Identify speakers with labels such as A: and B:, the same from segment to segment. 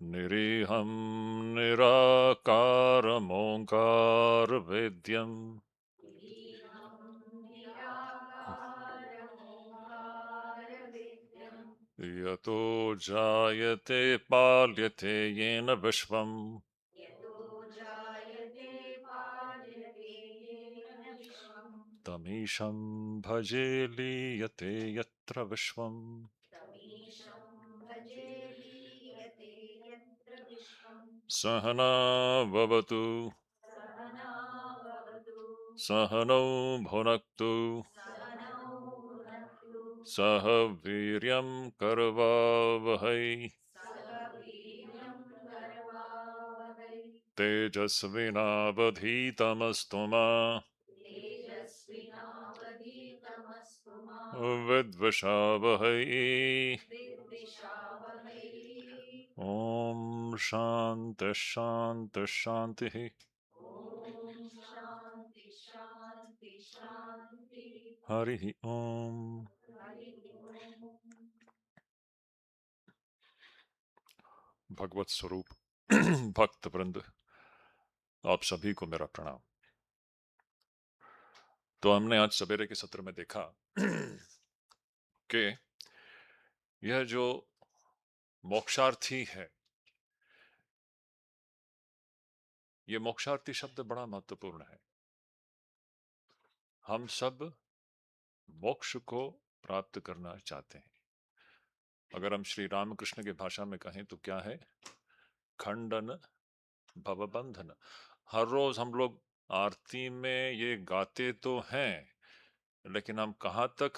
A: निरीहं निराकारमोङ्कारवेद्यम् यतो जायते पाल्यते येन विश्वम् तमीशं भजे लीयते यत्र विश्वम् सहना भवतु सहनौ भुनक्तु सह वीर्यं करवावहै तेजस्विनावधीतमस्तु मा विद्विषावहै। ॐ शान्ति शान्ति शान्तिः। हरिः ओम। भगवत स्वरूप भक्त वृंद, आप सभी को मेरा प्रणाम। तो हमने आज सवेरे के सत्र में देखा कि यह जो मोक्षार्थी है, ये मोक्षार्थी शब्द बड़ा महत्वपूर्ण है। हम सब मोक्ष को प्राप्त करना चाहते हैं। अगर हम श्री रामकृष्ण की भाषा में कहें तो क्या है? खंडन भवबंधन। हर रोज हम लोग आरती में ये गाते तो हैं, लेकिन हम कहाँ तक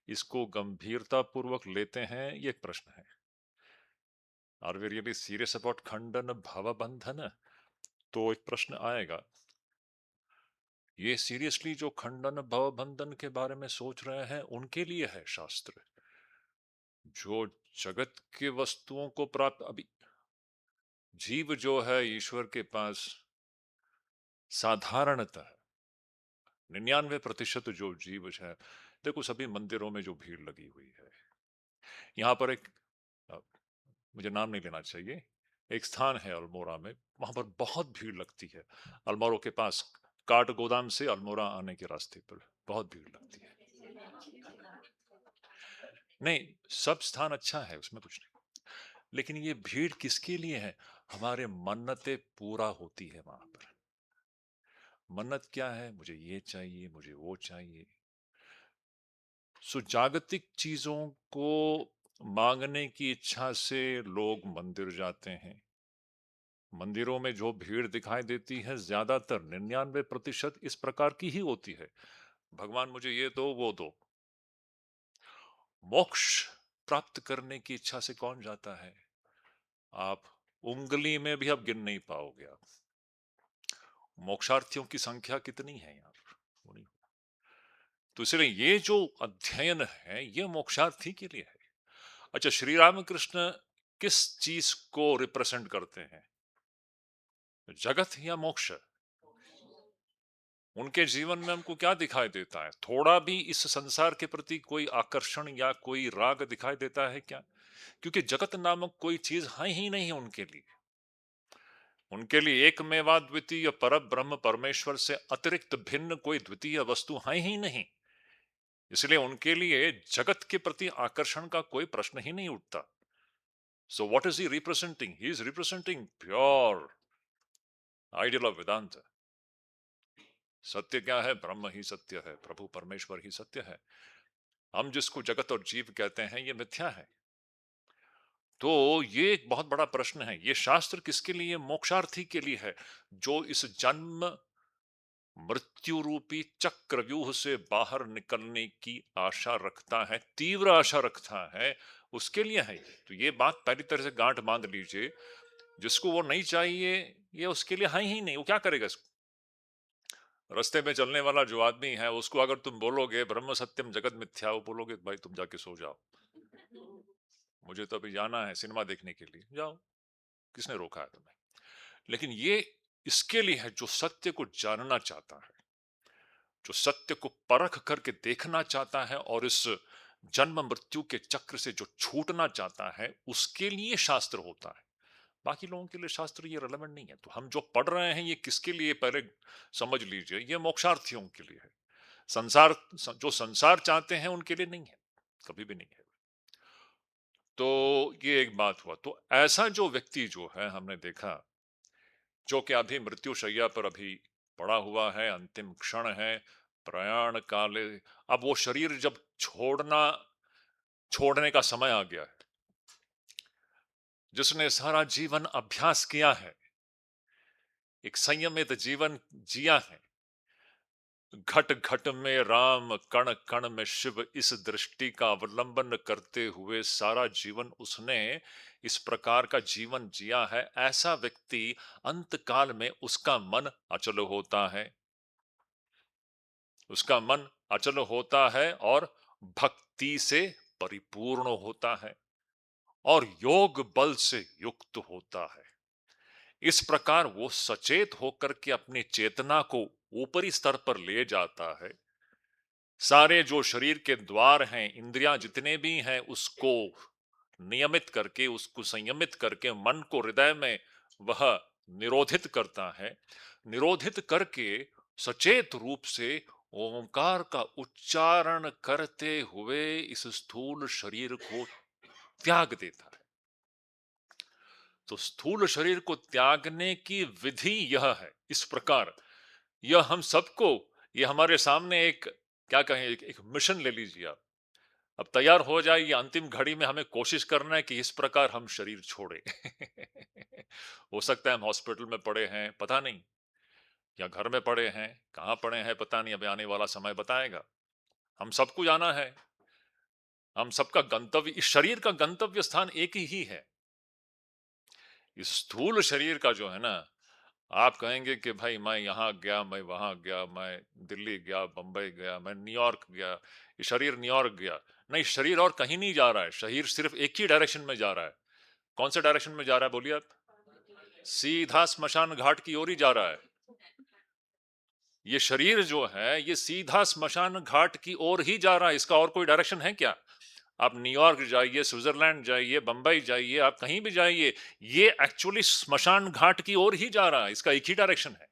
A: इसको गंभीरता पूर्वक लेते हैं, ये एक प्रश्न है। Are we really serious about खंडन भवबंधन? तो एक प्रश्न आएगा, ये सीरियसली जो खंडन भवबंधन के बारे में सोच रहे हैं उनके लिए है शास्त्र। जो जगत के वस्तुओं को प्राप्त, अभी जीव जो है ईश्वर के पास साधारणतः 99% जो जीव है, देखो सभी मंदिरों में जो भीड़ लगी हुई है, यहाँ पर एक मुझे नाम नहीं लेना चाहिए, एक स्थान है अल्मोड़ा में, वहां पर बहुत भीड़ लगती है। अल्मोड़ा के पास काठ गोदाम से अल्मोड़ा आने के रास्ते पर बहुत भीड़ लगती है। नहीं, सब स्थान अच्छा है, उसमें कुछ नहीं, लेकिन ये भीड़ किसके लिए है? हमारे मन्नतें पूरा होती है वहां पर। मन्नत क्या है? मुझे ये चाहिए, मुझे वो चाहिए। सो जागतिक चीजों को मांगने की इच्छा से लोग मंदिर जाते हैं। मंदिरों में जो भीड़ दिखाई देती है ज्यादातर 99% इस प्रकार की ही होती है। भगवान मुझे ये दो वो दो। मोक्ष प्राप्त करने की इच्छा से कौन जाता है? आप उंगली में भी अब गिन नहीं पाओगे। आप मोक्षार्थियों की संख्या कितनी है यहाँ पर, वो नहीं। तो इसलिए ये जो अध्ययन है ये मोक्षार्थी के लिए है। अच्छा, श्री रामकृष्ण किस चीज को रिप्रेजेंट करते हैं? जगत या मोक्ष? उनके जीवन में हमको क्या दिखाई देता है? थोड़ा भी इस संसार के प्रति कोई आकर्षण या कोई राग दिखाई देता है क्या? क्योंकि जगत नामक कोई चीज है ही नहीं उनके लिए। उनके लिए एक मेवा द्वितीय पर ब्रह्म परमेश्वर से अतिरिक्त भिन्न कोई द्वितीय वस्तु है ही नहीं। इसलिए उनके लिए जगत के प्रति आकर्षण का कोई प्रश्न ही नहीं उठता। So what is he representing? He is representing pure ideal of Vedanta. सत्य क्या है? ब्रह्म ही सत्य है, प्रभु परमेश्वर ही सत्य है। हम जिसको जगत और जीव कहते हैं ये मिथ्या है। तो ये एक बहुत बड़ा प्रश्न है। ये शास्त्र किसके लिए? मोक्षार्थी के लिए है, जो इस जन्म मृत्यु रूपी चक्रव्यूह से बाहर निकलने की आशा रखता है, तीव्र आशा रखता है, उसके लिए है। तो ये बात पहली तरह से गांठ बांध लीजिए। जिसको वो नहीं चाहिए, ये उसके लिए है ही नहीं। वो क्या करेगा इसको? रास्ते में चलने वाला जो आदमी है उसको अगर तुम बोलोगे ब्रह्म सत्यम जगत मिथ्या, वो बोलोगे भाई तुम जाके सो जाओ, मुझे तो अभी जाना है सिनेमा देखने के लिए। जाओ, किसने रोका है तुम्हें? लेकिन ये इसके लिए है जो सत्य को जानना चाहता है, जो सत्य को परख करके देखना चाहता है और इस जन्म मृत्यु के चक्र से जो छूटना चाहता है, उसके लिए शास्त्र होता है। बाकी लोगों के लिए शास्त्र ये रेलेवेंट नहीं है। तो हम जो पढ़ रहे हैं ये किसके लिए, पहले समझ लीजिए, ये मोक्षार्थियों के लिए है। संसार, जो संसार चाहते हैं उनके लिए नहीं है, कभी भी नहीं है। तो ये एक बात हुआ। तो ऐसा जो व्यक्ति जो है, हमने देखा, जो कि अभी मृत्यु शैया पर अभी पड़ा हुआ है, अंतिम क्षण है, प्रयाण काले, अब वो शरीर जब छोड़ने का समय आ गया है, जिसने सारा जीवन अभ्यास किया है, एक संयमित जीवन जिया है, घट घट में राम, कण कण में शिव, इस दृष्टि का अवलंबन करते हुए सारा जीवन उसने इस प्रकार का जीवन जिया है, ऐसा व्यक्ति अंत काल में उसका मन अचल होता है, उसका मन अचल होता है और भक्ति से परिपूर्ण होता है और योग बल से युक्त होता है। इस प्रकार वो सचेत होकर के अपनी चेतना को ऊपरी स्तर पर ले जाता है। सारे जो शरीर के द्वार हैं, इंद्रियां जितने भी हैं, उसको नियमित करके, उसको संयमित करके, मन को हृदय में वह निरोधित करता है। निरोधित करके सचेत रूप से ओंकार का उच्चारण करते हुए इस स्थूल शरीर को त्याग देता है। तो स्थूल शरीर को त्यागने की विधि यह है, इस प्रकार। यह हम सबको, ये हमारे सामने एक, क्या कहें, एक मिशन ले लीजिए आप। अब तैयार हो जाए, ये अंतिम घड़ी में हमें कोशिश करना है कि इस प्रकार हम शरीर छोड़े। हो सकता है हम हॉस्पिटल में पड़े हैं, पता नहीं, या घर में पड़े हैं, कहां पड़े हैं पता नहीं, अभी आने वाला समय बताएगा। हम सबको जाना है, हम सबका गंतव्य, इस शरीर का गंतव्य स्थान एक ही है। इस स्थूल शरीर का जो है ना, आप कहेंगे कि भाई मैं यहाँ गया, मैं वहां गया, मैं दिल्ली गया, बंबई गया, मैं न्यूयॉर्क गया, ये शरीर न्यूयॉर्क गया। नहीं, शरीर और कहीं नहीं जा रहा है, शरीर सिर्फ एक ही डायरेक्शन में जा रहा है। कौन से डायरेक्शन में जा रहा है बोलिए आप? सीधा स्मशान घाट की ओर ही जा रहा है। ये शरीर जो है, ये सीधा स्मशान घाट की ओर ही जा रहा है, इसका और कोई डायरेक्शन है क्या? आप न्यूयॉर्क जाइए, स्विट्जरलैंड जाइए, बंबई जाइए, आप कहीं भी जाइए, ये एक्चुअली स्मशान घाट की ओर ही जा रहा है, इसका एक ही डायरेक्शन है।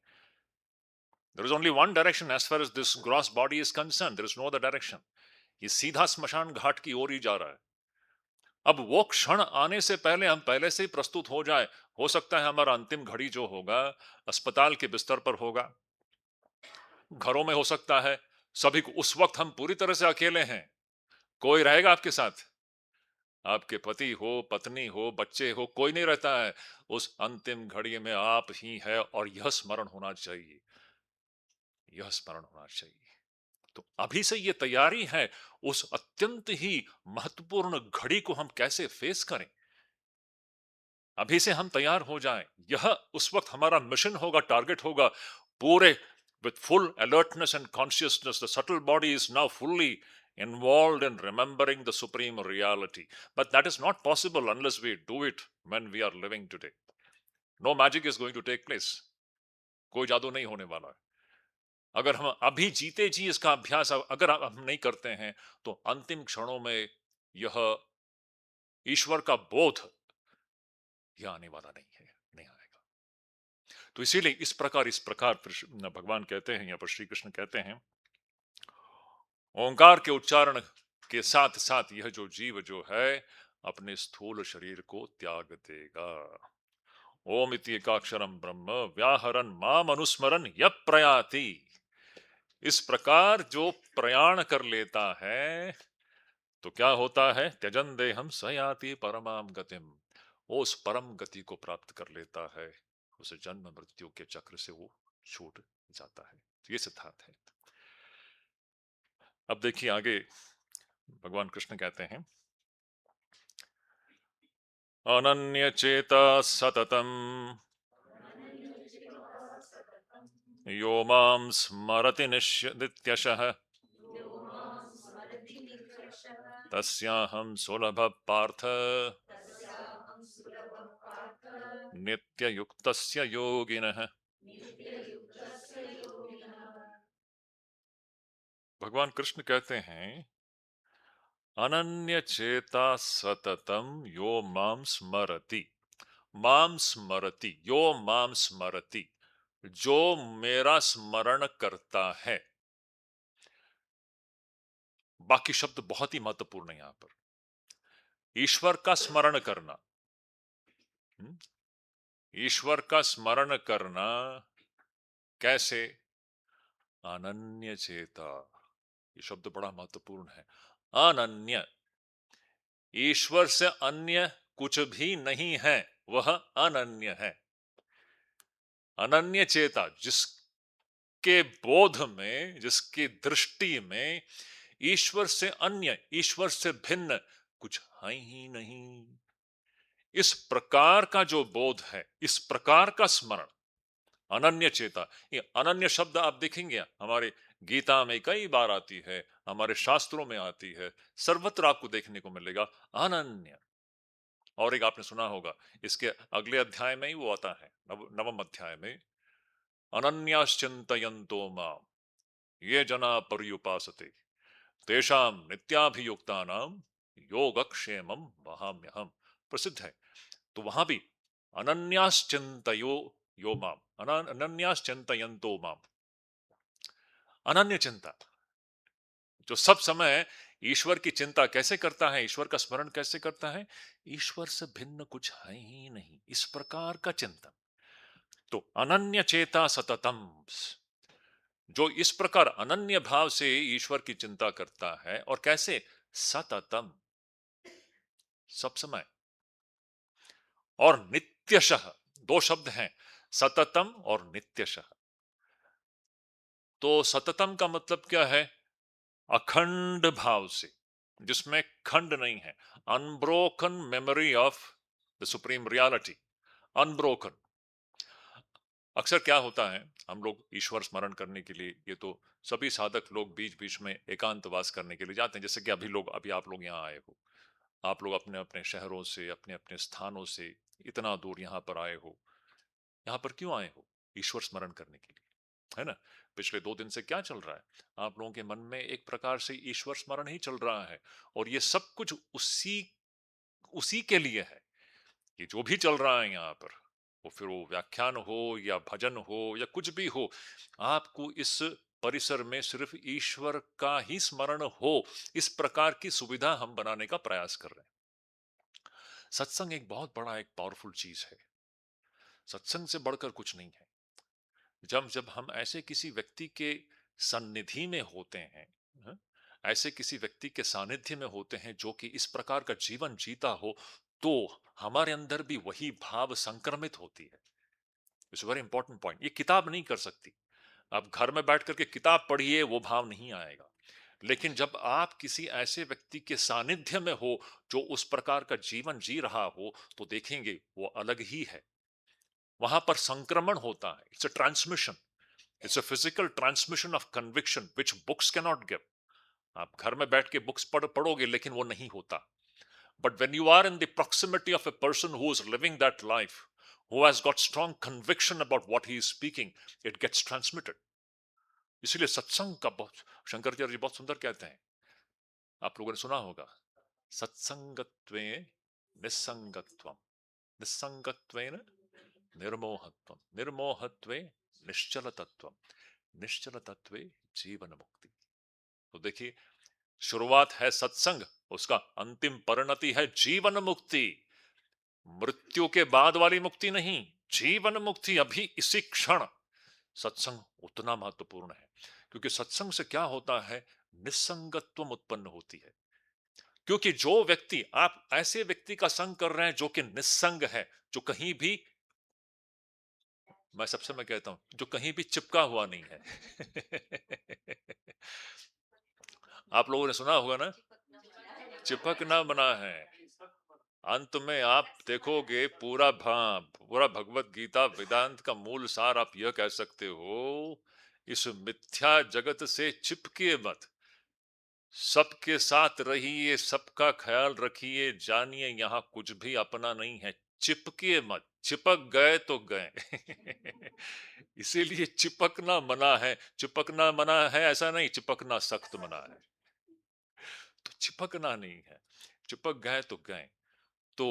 A: There is only one direction as far as this gross body is concerned. There is no other direction. ये सीधा स्मशान घाट की ओर ही जा रहा है। अब वो क्षण आने से पहले हम पहले से ही प्रस्तुत हो जाए। हो सकता है हमारा अंतिम घड़ी जो होगा, अस्पताल के बिस्तर पर होगा, घरों में हो सकता है। सभी को उस वक्त हम पूरी तरह से अकेले हैं, कोई रहेगा आपके साथ? आपके पति हो, पत्नी हो, बच्चे हो, कोई नहीं रहता है। उस अंतिम घड़ी में आप ही है, और यह स्मरण होना चाहिए, यह स्मरण होना चाहिए। तो अभी से ये तैयारी है, उस अत्यंत ही महत्वपूर्ण घड़ी को हम कैसे फेस करें, अभी से हम तैयार हो जाएं। यह उस वक्त हमारा मिशन होगा, टारगेट होगा। पूरे with full alertness and consciousness, the subtle body is now fully involved in remembering the supreme reality. But that is not possible unless we do it when we are living today. No magic is going to take place. कोई जादू नहीं होने वाला है। अगर हम अभी जीते जी इसका अभ्यास अगर हम नहीं करते हैं, तो अंतिम क्षणों में यह ईश्वर का बोध यह आने वाला नहीं है, नहीं आएगा। तो इसीलिए इस प्रकार भगवान कहते हैं, यहाँ पर श्री कृष्ण कहते हैं, ओंकार के उच्चारण के साथ साथ यह जो जीव जो है, अपने स्थूल शरीर को त्याग देगा। ओम इति एकाक्षरम ब्रह्म व्याहरन माम अनुस्मरन यः प्रयाति। इस प्रकार जो प्रयाण कर लेता है, तो क्या होता है? त्यजन देहम स याति परमाम गतिम। वो उस परम गति को प्राप्त कर लेता है, उसे जन्म मृत्यु के चक्र से वो छूट जाता है। ये सिद्धांत है। अब देखिए आगे, भगवान कृष्ण कहते हैं, अनन्य चेता सततम यो मां स्मरति नित्यशः तस्याहं सुलभ पार्थ नित्ययुक्तस्य योगिनः। भगवान कृष्ण कहते हैं, अनन्य चेता सततम यो माम स्मरति। माम स्मरति, यो माम स्मरति, जो मेरा स्मरण करता है। बाकी शब्द बहुत ही महत्वपूर्ण है यहां पर। ईश्वर का स्मरण करना, हम्म? ईश्वर का स्मरण करना कैसे? अनन्य चेता, ये शब्द बड़ा महत्वपूर्ण है। अनन्य, ईश्वर से अन्य कुछ भी नहीं है, वह अनन्य है। अनन्य चेता, जिसके बोध में, जिसकी दृष्टि में ईश्वर से अन्य, ईश्वर से भिन्न कुछ है ही नहीं। इस प्रकार का जो बोध है, इस प्रकार का स्मरण, अनन्य चेता। ये अनन्य शब्द आप देखेंगे हमारे गीता में कई बार आती है, हमारे शास्त्रों में आती है, सर्वत्र आपको देखने को मिलेगा अनन्य। और एक आपने सुना होगा, इसके अगले अध्याय में ही वो आता है, नवम अध्याय में, अनन्याश्चिन्तयन्तो माम ये जना पर्युपासते तेषां नित्याभियुक्तानां योगक्षेमं वहाम्यहम्। प्रसिद्ध है। तो वहां भी अनन्याश्चिन्तयो यो माम, अनन्याश्चिन्तयन्तो माम, अनन्य चिंता, जो सब समय ईश्वर की चिंता कैसे करता है, ईश्वर का स्मरण कैसे करता है, ईश्वर से भिन्न कुछ है ही नहीं, इस प्रकार का चिंतन। तो अनन्य चेता सततम, जो इस प्रकार अनन्य भाव से ईश्वर की चिंता करता है, और कैसे? सततम, सब समय, और नित्यशः, दो शब्द हैं, सततम और नित्यशः। तो सततम का मतलब क्या है? अखंड भाव से, जिसमें खंड नहीं है, unbroken memory of the supreme reality, unbroken. अक्सर क्या होता है, हम लोग ईश्वर स्मरण करने के लिए, ये तो सभी साधक लोग बीच बीच में एकांतवास करने के लिए जाते हैं। जैसे कि अभी आप लोग यहाँ आए हो, आप लोग अपने अपने शहरों से, अपने अपने स्थानों से इतना दूर यहाँ पर आए हो। यहाँ पर क्यों आए हो? ईश्वर स्मरण करने के लिए, है ना? पिछले 2 दिन से क्या चल रहा है? आप लोगों के मन में एक प्रकार से ईश्वर स्मरण ही चल रहा है, और ये सब कुछ उसी उसी के लिए है। ये जो भी चल रहा है यहाँ पर, वो फिर वो व्याख्यान हो या भजन हो या कुछ भी हो, आपको इस परिसर में सिर्फ ईश्वर का ही स्मरण हो, इस प्रकार की सुविधा हम बनाने का प्रयास कर रहे हैं। सत्संग एक बहुत बड़ा, एक पावरफुल चीज है। सत्संग से बढ़कर कुछ नहीं है। जब जब हम ऐसे किसी व्यक्ति के सन्निधि में होते हैं, हाँ, ऐसे किसी व्यक्ति के सानिध्य में होते हैं जो कि इस प्रकार का जीवन जीता हो, तो हमारे अंदर भी वही भाव संक्रमित होती है। It's very important point. ये किताब नहीं कर सकती। आप घर में बैठ करके किताब पढ़िए, वो भाव नहीं आएगा। लेकिन जब आप किसी ऐसे व्यक्ति के सानिध्य में हो जो उस प्रकार का जीवन जी रहा हो, तो देखेंगे वो अलग ही है। वहां पर संक्रमण होता है। It's a transmission, it's a physical transmission of conviction which books can not give. आप घर में बैठ के बुक्स पढ़ोगे, लेकिन वो नहीं होता। But when you are in the proximity of a person who is living that life, who has got strong conviction about what he is speaking, it gets transmitted. इसलिए सत्संग का बहुत, शंकराचार्य जी बहुत सुंदर कहते हैं, आप लोगों ने सुना होगा, सत्संगत्वे निस्संगत्वम, निस्संगत्वेन निर्मोहत्वम, निर्मोहत्वे निश्चल तत्वम, निश्चल तत्वे जीवन मुक्ति। तो देखिए, शुरुआत है सत्संग, उसका अंतिम परिणति है जीवन मुक्ति। मृत्यु के बाद वाली मुक्ति नहीं, जीवन मुक्ति अभी इसी क्षण। सत्संग उतना महत्वपूर्ण है, क्योंकि सत्संग से क्या होता है, निस्संगत्व उत्पन्न होती है। क्योंकि जो व्यक्ति, आप ऐसे व्यक्ति का संग कर रहे हैं जो कि निस्संग है, जो कहीं भी, मैं कहता हूं, जो कहीं भी चिपका हुआ नहीं है। आप लोगों ने सुना होगा ना, चिपकना बना है। अंत में आप देखोगे, पूरा भगवत गीता वेदांत का मूल सार आप यह कह सकते हो, इस मिथ्या जगत से चिपके मत, सबके साथ रहिए, सबका ख्याल रखिए, जानिए यहां कुछ भी अपना नहीं है। चिपके मत, चिपक गए तो गए। इसीलिए चिपकना मना है। चिपकना मना है ऐसा नहीं, चिपकना सख्त मना है। तो चिपकना नहीं है, चिपक गए तो गए। तो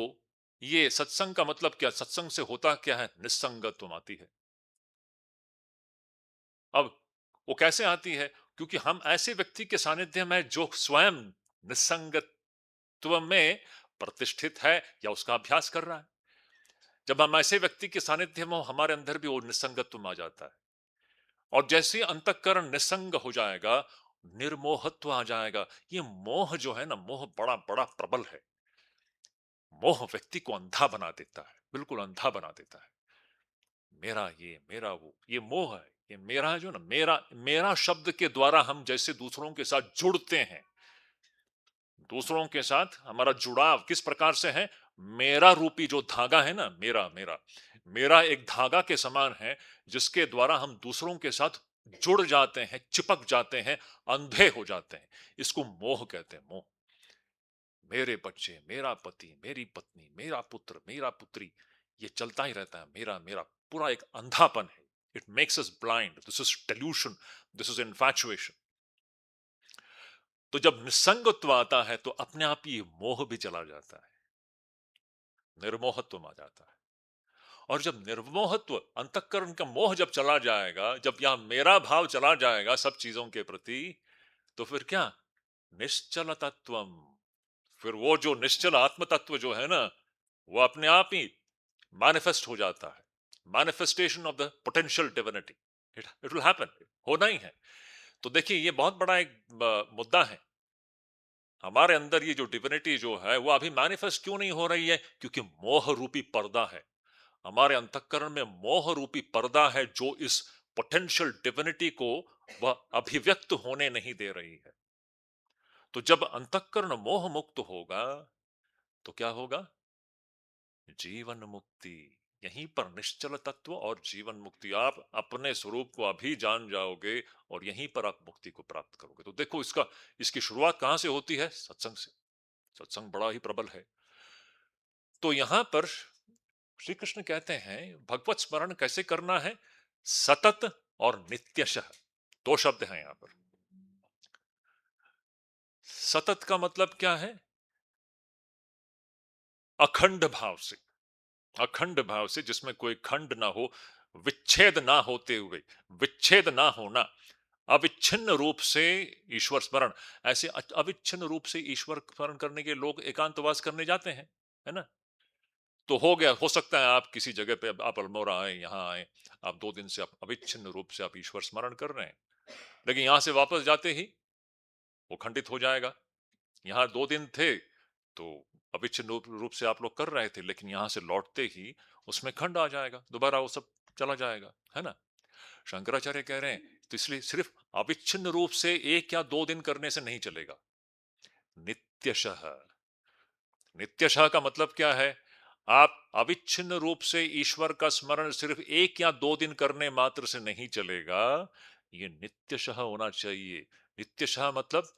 A: ये सत्संग का मतलब क्या? सत्संग से होता क्या है? निस्संगत्व आती है। अब वो कैसे आती है? क्योंकि हम ऐसे व्यक्ति के सानिध्य में जो स्वयं निस्संगत्व में प्रतिष्ठित है या उसका अभ्यास कर रहा है। जब हम ऐसे व्यक्ति के सानिध्य में हो, हमारे अंदर भी वो निस्संगत्व आ जाता है। और जैसे ही अंतःकरण निस्संग हो जाएगा, निर्मोहत्व आ जाएगा। ये मोह जो है ना, मोह बड़ा बड़ा प्रबल है। मोह व्यक्ति को अंधा बना देता है, बिल्कुल अंधा बना देता है। मेरा ये, मेरा वो, ये मोह है। ये मेरा जो ना, मेरा मेरा शब्द के द्वारा हम जैसे दूसरों के साथ जुड़ते हैं, दूसरों के साथ हमारा जुड़ाव किस प्रकार से है? मेरा रूपी जो धागा है ना, मेरा मेरा मेरा एक धागा के समान है, जिसके द्वारा हम दूसरों के साथ जुड़ जाते हैं, चिपक जाते हैं, अंधे हो जाते हैं। इसको मोह कहते हैं, मोह। मेरे बच्चे, मेरा पति, मेरी पत्नी, मेरा पुत्र, मेरा पुत्री, ये चलता ही रहता है। मेरा मेरा पूरा एक अंधापन है। It makes us blind. This is delusion, this is infatuation. तो जब निसंगत्व आता है तो अपने आप ही मोह भी चला जाता है, निर्मोहत्व आ जाता है। और जब निर्मोहत्व, अंतःकरण का मोह जब चला जाएगा, जब यहां मेरा भाव चला जाएगा सब चीजों के प्रति, तो फिर क्या? निश्चल तत्वम। फिर वो जो निश्चल आत्म तत्व जो है ना, वो अपने आप ही मैनिफेस्ट हो जाता है। Manifestation of the potential divinity. It will happen, होना ही है। तो देखिए, ये बहुत बड़ा एक मुद्दा है। हमारे अंदर ये जो डिविनिटी जो है, वो अभी मैनिफेस्ट क्यों नहीं हो रही है? क्योंकि मोह रूपी पर्दा है। हमारे अंतःकरण में मोह रूपी पर्दा है, जो इस पोटेंशियल डिविनिटी को वह अभिव्यक्त होने नहीं दे रही है। तो जब अंतःकरण मोह मुक्त होगा, तो क्या होगा? जीवन मुक्ति। यहीं पर निश्चल तत्व और जीवन मुक्ति। आप अपने स्वरूप को अभी जान जाओगे और यहीं पर आप मुक्ति को प्राप्त करोगे। तो देखो, इसकी शुरुआत कहां से होती है? सत्संग से। सत्संग बड़ा ही प्रबल है। तो यहां पर श्री कृष्ण कहते हैं भगवत स्मरण कैसे करना है? सतत और नित्यशः। दो शब्द हैं यहां पर। सतत का मतलब क्या है? अखंड भाव से। अखंड भाव से, जिसमें कोई खंड ना हो, विच्छेद ना होते हुए, विच्छेद ना होना, अविच्छिन्न रूप से ईश्वर स्मरण। ऐसे अविच्छिन्न रूप से ईश्वर स्मरण करने के लोग एकांतवास करने जाते हैं, है ना? तो हो गया, हो सकता है आप किसी जगह पे, आप अल्मोड़ा आए, यहाँ आए, आप 2 दिन से आप अविच्छिन्न रूप से आप ईश्वर स्मरण कर रहे हैं, लेकिन यहां से वापस जाते ही वो खंडित हो जाएगा। यहाँ 2 दिन थे तो अविच्छिन्न रूप से आप लोग कर रहे थे, लेकिन यहां से लौटते ही उसमें खंड आ जाएगा, दोबारा वो सब चला जाएगा, है ना? शंकराचार्य कह रहे हैं, तो इसलिए सिर्फ अविच्छिन्न रूप से 1 या 2 दिन करने से नहीं चलेगा। नित्यशः। नित्यशः का मतलब क्या है? आप अविच्छिन्न रूप से ईश्वर का स्मरण सिर्फ 1 या 2 दिन करने मात्र से नहीं चलेगा। ये नित्यशः होना चाहिए। नित्यशः मतलब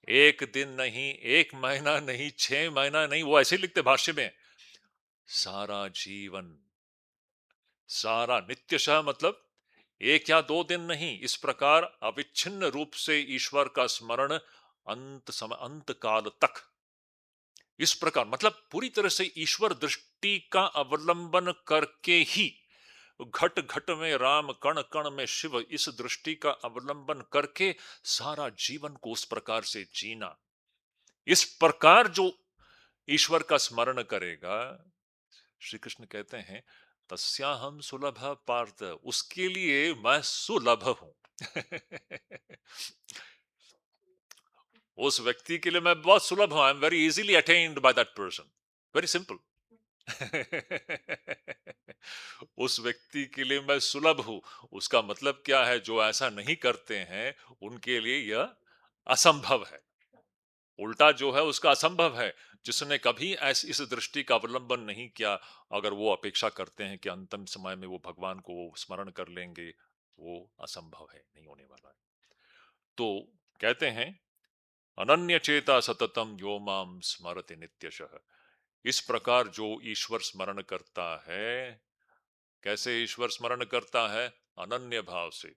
A: 1 दिन नहीं, 1 महीना नहीं, 6 महीना नहीं, वो ऐसे लिखते भाष्य में, सारा जीवन। सारा। नित्यशः मतलब 1 या 2 दिन नहीं, इस प्रकार अविच्छिन्न रूप से ईश्वर का स्मरण अंत काल तक। इस प्रकार मतलब पूरी तरह से ईश्वर दृष्टि का अवलंबन करके ही, घट घट में राम, कण कण में शिव, इस दृष्टि का अवलंबन करके सारा जीवन को उस प्रकार से जीना। इस प्रकार जो ईश्वर का स्मरण करेगा, श्री कृष्ण कहते हैं, तस्याहम सुलभ पार्थ, उसके लिए मैं सुलभ हूं। उस व्यक्ति के लिए मैं बहुत सुलभ हूं। I am very easily attend by that person. Very simple. उस व्यक्ति के लिए मैं सुलभ हूं। उसका मतलब क्या है? जो ऐसा नहीं करते हैं उनके लिए यह असंभव है। उल्टा जो है उसका असंभव है। जिसने कभी ऐसी इस दृष्टि का अवलंबन नहीं किया, अगर वो अपेक्षा करते हैं कि अंतिम समय में वो भगवान को स्मरण कर लेंगे, वो असंभव है, नहीं होने वाला है। तो कहते हैं, अनन्य चेता सततम यो माम स्मरति नित्यशः। इस प्रकार जो ईश्वर स्मरण करता है, कैसे ईश्वर स्मरण करता है? अनन्य भाव से,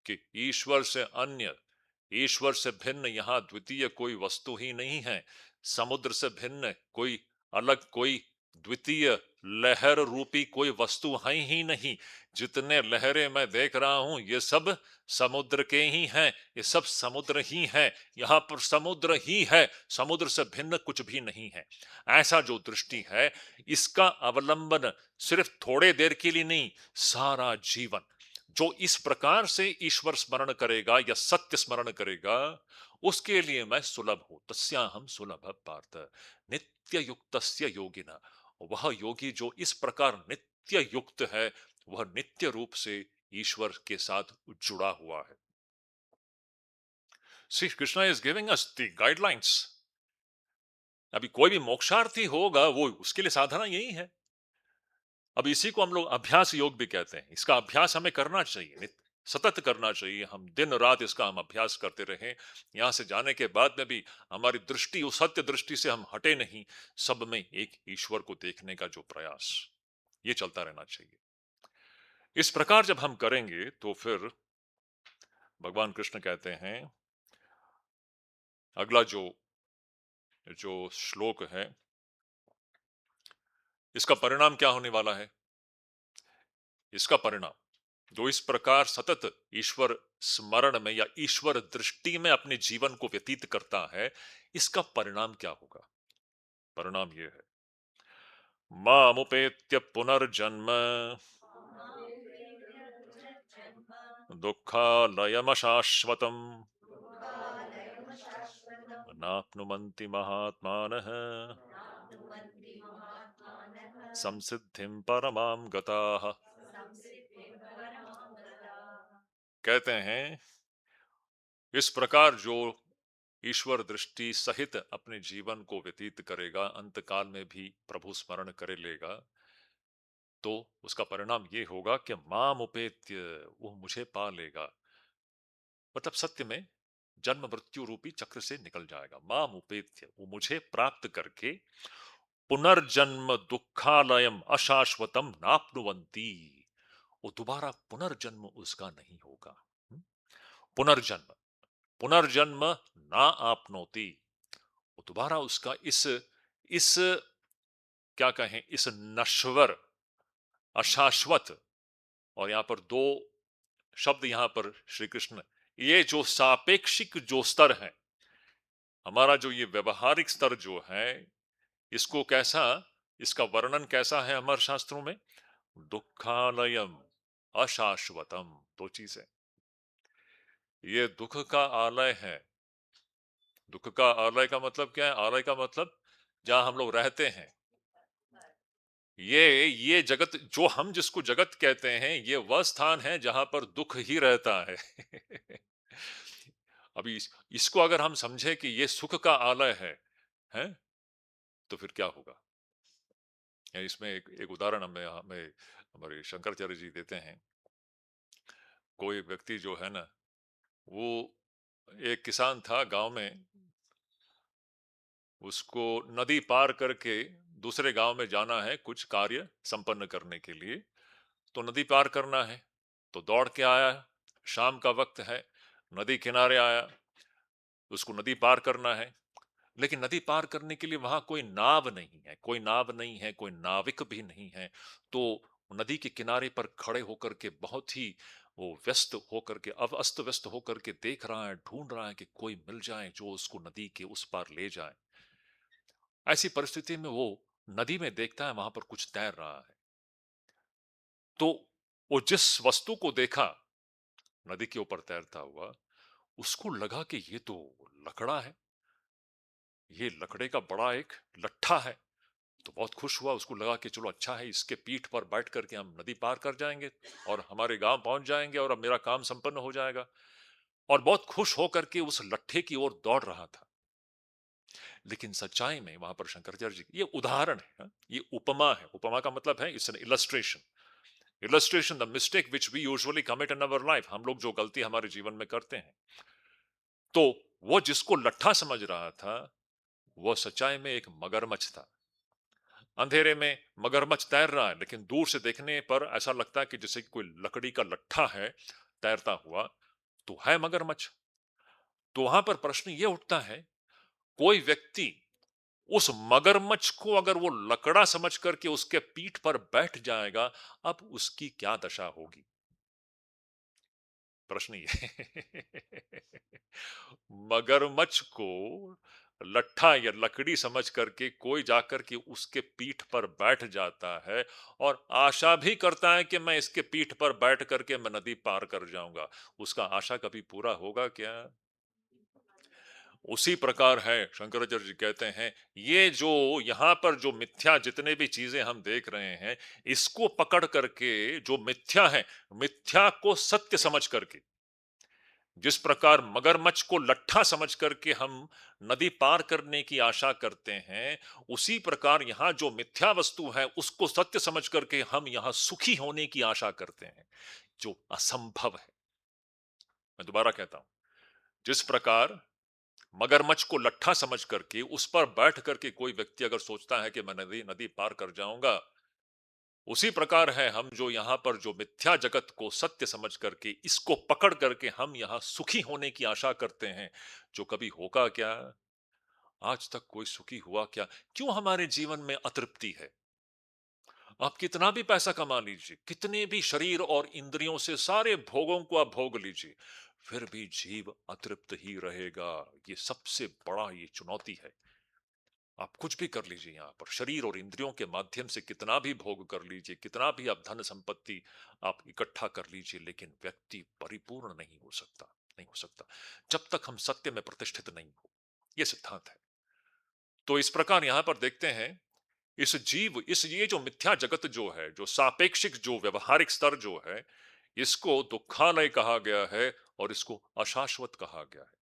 A: कि ईश्वर से अन्य, ईश्वर से भिन्न यहां द्वितीय कोई वस्तु ही नहीं है। समुद्र से भिन्न कोई अलग कोई द्वितीय लहर रूपी कोई वस्तु है ही नहीं। जितने लहरें मैं देख रहा हूं ये सब समुद्र के ही हैं, ये सब समुद्र ही है। यहां पर समुद्र ही है, समुद्र से भिन्न कुछ भी नहीं है। ऐसा जो दृष्टि है, इसका अवलंबन सिर्फ थोड़े देर के लिए नहीं, सारा जीवन। जो इस प्रकार से ईश्वर स्मरण करेगा या सत्य स्मरण करेगा, उसके लिए मैं सुलभ हूं। तस्याहम सुलभ पार्थ नित्य युक्तस्य योगिना। वह योगी जो इस प्रकार नित्य युक्त है, वह नित्य रूप से ईश्वर के साथ जुड़ा हुआ है। Shri Krishna is giving us the guidelines. अभी कोई भी मोक्षार्थी होगा, वो उसके लिए साधना यही है। अब इसी को हम लोग अभ्यास योग भी कहते हैं। इसका अभ्यास हमें करना चाहिए, सतत करना चाहिए। हम दिन रात इसका हम अभ्यास करते रहें। यहां से जाने के बाद में भी हमारी दृष्टि उस सत्य दृष्टि से हम हटे नहीं। सब में एक ईश्वर को देखने का जो प्रयास, ये चलता रहना चाहिए। इस प्रकार जब हम करेंगे तो फिर भगवान कृष्ण कहते हैं, अगला जो जो श्लोक है, इसका परिणाम क्या होने वाला है? इसका परिणाम, जो इस प्रकार सतत ईश्वर स्मरण में या ईश्वर दृष्टि में अपने जीवन को व्यतीत करता है, इसका परिणाम क्या होगा? परिणाम यह है, मामुपेत्य पुनर्जन्म दुःखालयमशाश्वतम् नाप्नुवन्ति महात्मानः संसिद्धिं परमां गताः। कहते हैं, इस प्रकार जो ईश्वर दृष्टि सहित अपने जीवन को व्यतीत करेगा, अंतकाल में भी प्रभु स्मरण करे लेगा, तो उसका परिणाम ये होगा कि माम उपेत्य, वो मुझे पा लेगा। मतलब सत्य में जन्म मृत्यु रूपी चक्र से निकल जाएगा। माम उपेत्य, वो मुझे प्राप्त करके पुनर्जन्म दुखालयम अशाश्वतम नाप्नुवंती, वो दोबारा पुनर्जन्म उसका नहीं होगा। पुनर्जन्म, पुनर्जन्म ना आपनोती, वो दोबारा उसका इस क्या कहें, इस नश्वर अशाश्वत, और यहां पर दो शब्द यहां पर श्री कृष्ण, ये जो सापेक्षिक जो स्तर है, हमारा जो ये व्यवहारिक स्तर जो है, इसको कैसा, इसका वर्णन कैसा है हमारे शास्त्रों में? दुखालयम अशाश्वतम, दो चीजें। ये दुख का आलय है। दुख का आलय का मतलब क्या है? आलय का मतलब जहां हम लोग रहते हैं। ये जगत, जो हम जिसको जगत कहते हैं, ये वह स्थान है जहां पर दुख ही रहता है। अभी इसको अगर हम समझे कि ये सुख का आलय है, हैं? तो फिर क्या होगा? इसमें एक उदाहरण हमें हमें हमारे शंकराचार्य जी देते हैं। कोई व्यक्ति जो है ना, वो एक किसान था गांव में, उसको नदी पार करके दूसरे गांव में जाना है कुछ कार्य संपन्न करने के लिए। तो नदी पार करना है, तो दौड़ के आया। शाम का वक्त है, नदी किनारे आया, उसको नदी पार करना है। लेकिन नदी पार करने के लिए वहां कोई नाव नहीं है, कोई नाव नहीं है, कोई नाविक भी नहीं है। तो नदी के किनारे पर खड़े होकर के बहुत ही वो व्यस्त होकर के, अब अस्त व्यस्त होकर के देख रहा है, ढूंढ रहा है कि कोई मिल जाए जो उसको नदी के उस पार ले जाए। ऐसी परिस्थिति में वो नदी में देखता है वहां पर कुछ तैर रहा है। तो वो जिस वस्तु को देखा नदी के ऊपर तैरता हुआ, उसको लगा कि ये तो लकड़ा है, ये लकड़े का बड़ा एक लट्ठा है। तो बहुत खुश हुआ, उसको लगा कि चलो अच्छा है, इसके पीठ पर बैठ करके हम नदी पार कर जाएंगे और हमारे गांव पहुंच जाएंगे और अब मेरा काम संपन्न हो जाएगा। और बहुत खुश होकर के उस लट्ठे की ओर दौड़ रहा था। लेकिन सच्चाई में वहां पर शंकराचार्य जी, ये उदाहरण है, हाँ? ये उपमा है। उपमा का मतलब है it's an illustration. Illustration, the mistake which we usually commit in our life, हम लोग जो गलती हमारे जीवन में करते हैं। तो वो जिसको लट्ठा समझ रहा था, वो सच्चाई में एक मगरमच्छ था। अंधेरे में मगरमच्छ तैर रहा है, लेकिन दूर से देखने पर ऐसा लगता है कि जैसे कि कोई लकड़ी का लट्ठा है तैरता हुआ, तो है मगरमच्छ। तो वहां पर प्रश्न ये उठता है, कोई व्यक्ति उस मगरमच्छ को अगर वो लकड़ा समझ करके उसके पीठ पर बैठ जाएगा, अब उसकी क्या दशा होगी? प्रश्न ये मगरमच्छ को लट्ठा या लकड़ी समझ करके कोई जाकर के उसके पीठ पर बैठ जाता है और आशा भी करता है कि मैं इसके पीठ पर बैठ करके मैं नदी पार कर जाऊंगा। उसका आशा कभी पूरा होगा क्या? उसी प्रकार है, शंकराचार्य जी कहते हैं, ये जो यहाँ पर जो मिथ्या जितने भी चीजें हम देख रहे हैं, इसको पकड़ करके जो मिथ्या है, मिथ्या को सत्य समझ करके, जिस प्रकार मगरमच्छ को लट्ठा समझ करके हम नदी पार करने की आशा करते हैं, उसी प्रकार यहाँ जो मिथ्या वस्तु है उसको सत्य समझ करके हम यहाँ सुखी होने की आशा करते हैं, जो असंभव है। मैं दोबारा कहता हूं, जिस प्रकार मगरमच्छ को लट्ठा समझ करके उस पर बैठ करके कोई व्यक्ति अगर सोचता है कि मैं नदी नदी पार कर जाऊंगा, उसी प्रकार है हम जो यहाँ पर जो मिथ्या जगत को सत्य समझ करके इसको पकड़ करके हम यहाँ सुखी होने की आशा करते हैं, जो कभी होगा क्या? आज तक कोई सुखी हुआ क्या? क्यों हमारे जीवन में अतृप्ति है? आप कितना भी पैसा कमा लीजिए, कितने भी शरीर और इंद्रियों से सारे भोगों को आप भोग लीजिए, फिर भी जीव अतृप्त ही रहेगा। ये सबसे बड़ा ये चुनौती है। आप कुछ भी कर लीजिए, यहाँ पर शरीर और इंद्रियों के माध्यम से कितना भी भोग कर लीजिए, कितना भी आप धन संपत्ति आप इकट्ठा कर लीजिए, लेकिन व्यक्ति परिपूर्ण नहीं हो सकता, नहीं हो सकता जब तक हम सत्य में प्रतिष्ठित नहीं हो। यह सिद्धांत है। तो इस प्रकार यहां पर देखते हैं, इस जीव इस ये जो मिथ्या जगत जो है, जो सापेक्षिक जो व्यवहारिक स्तर जो है, इसको दुखालय कहा गया है और इसको अशाश्वत कहा गया है।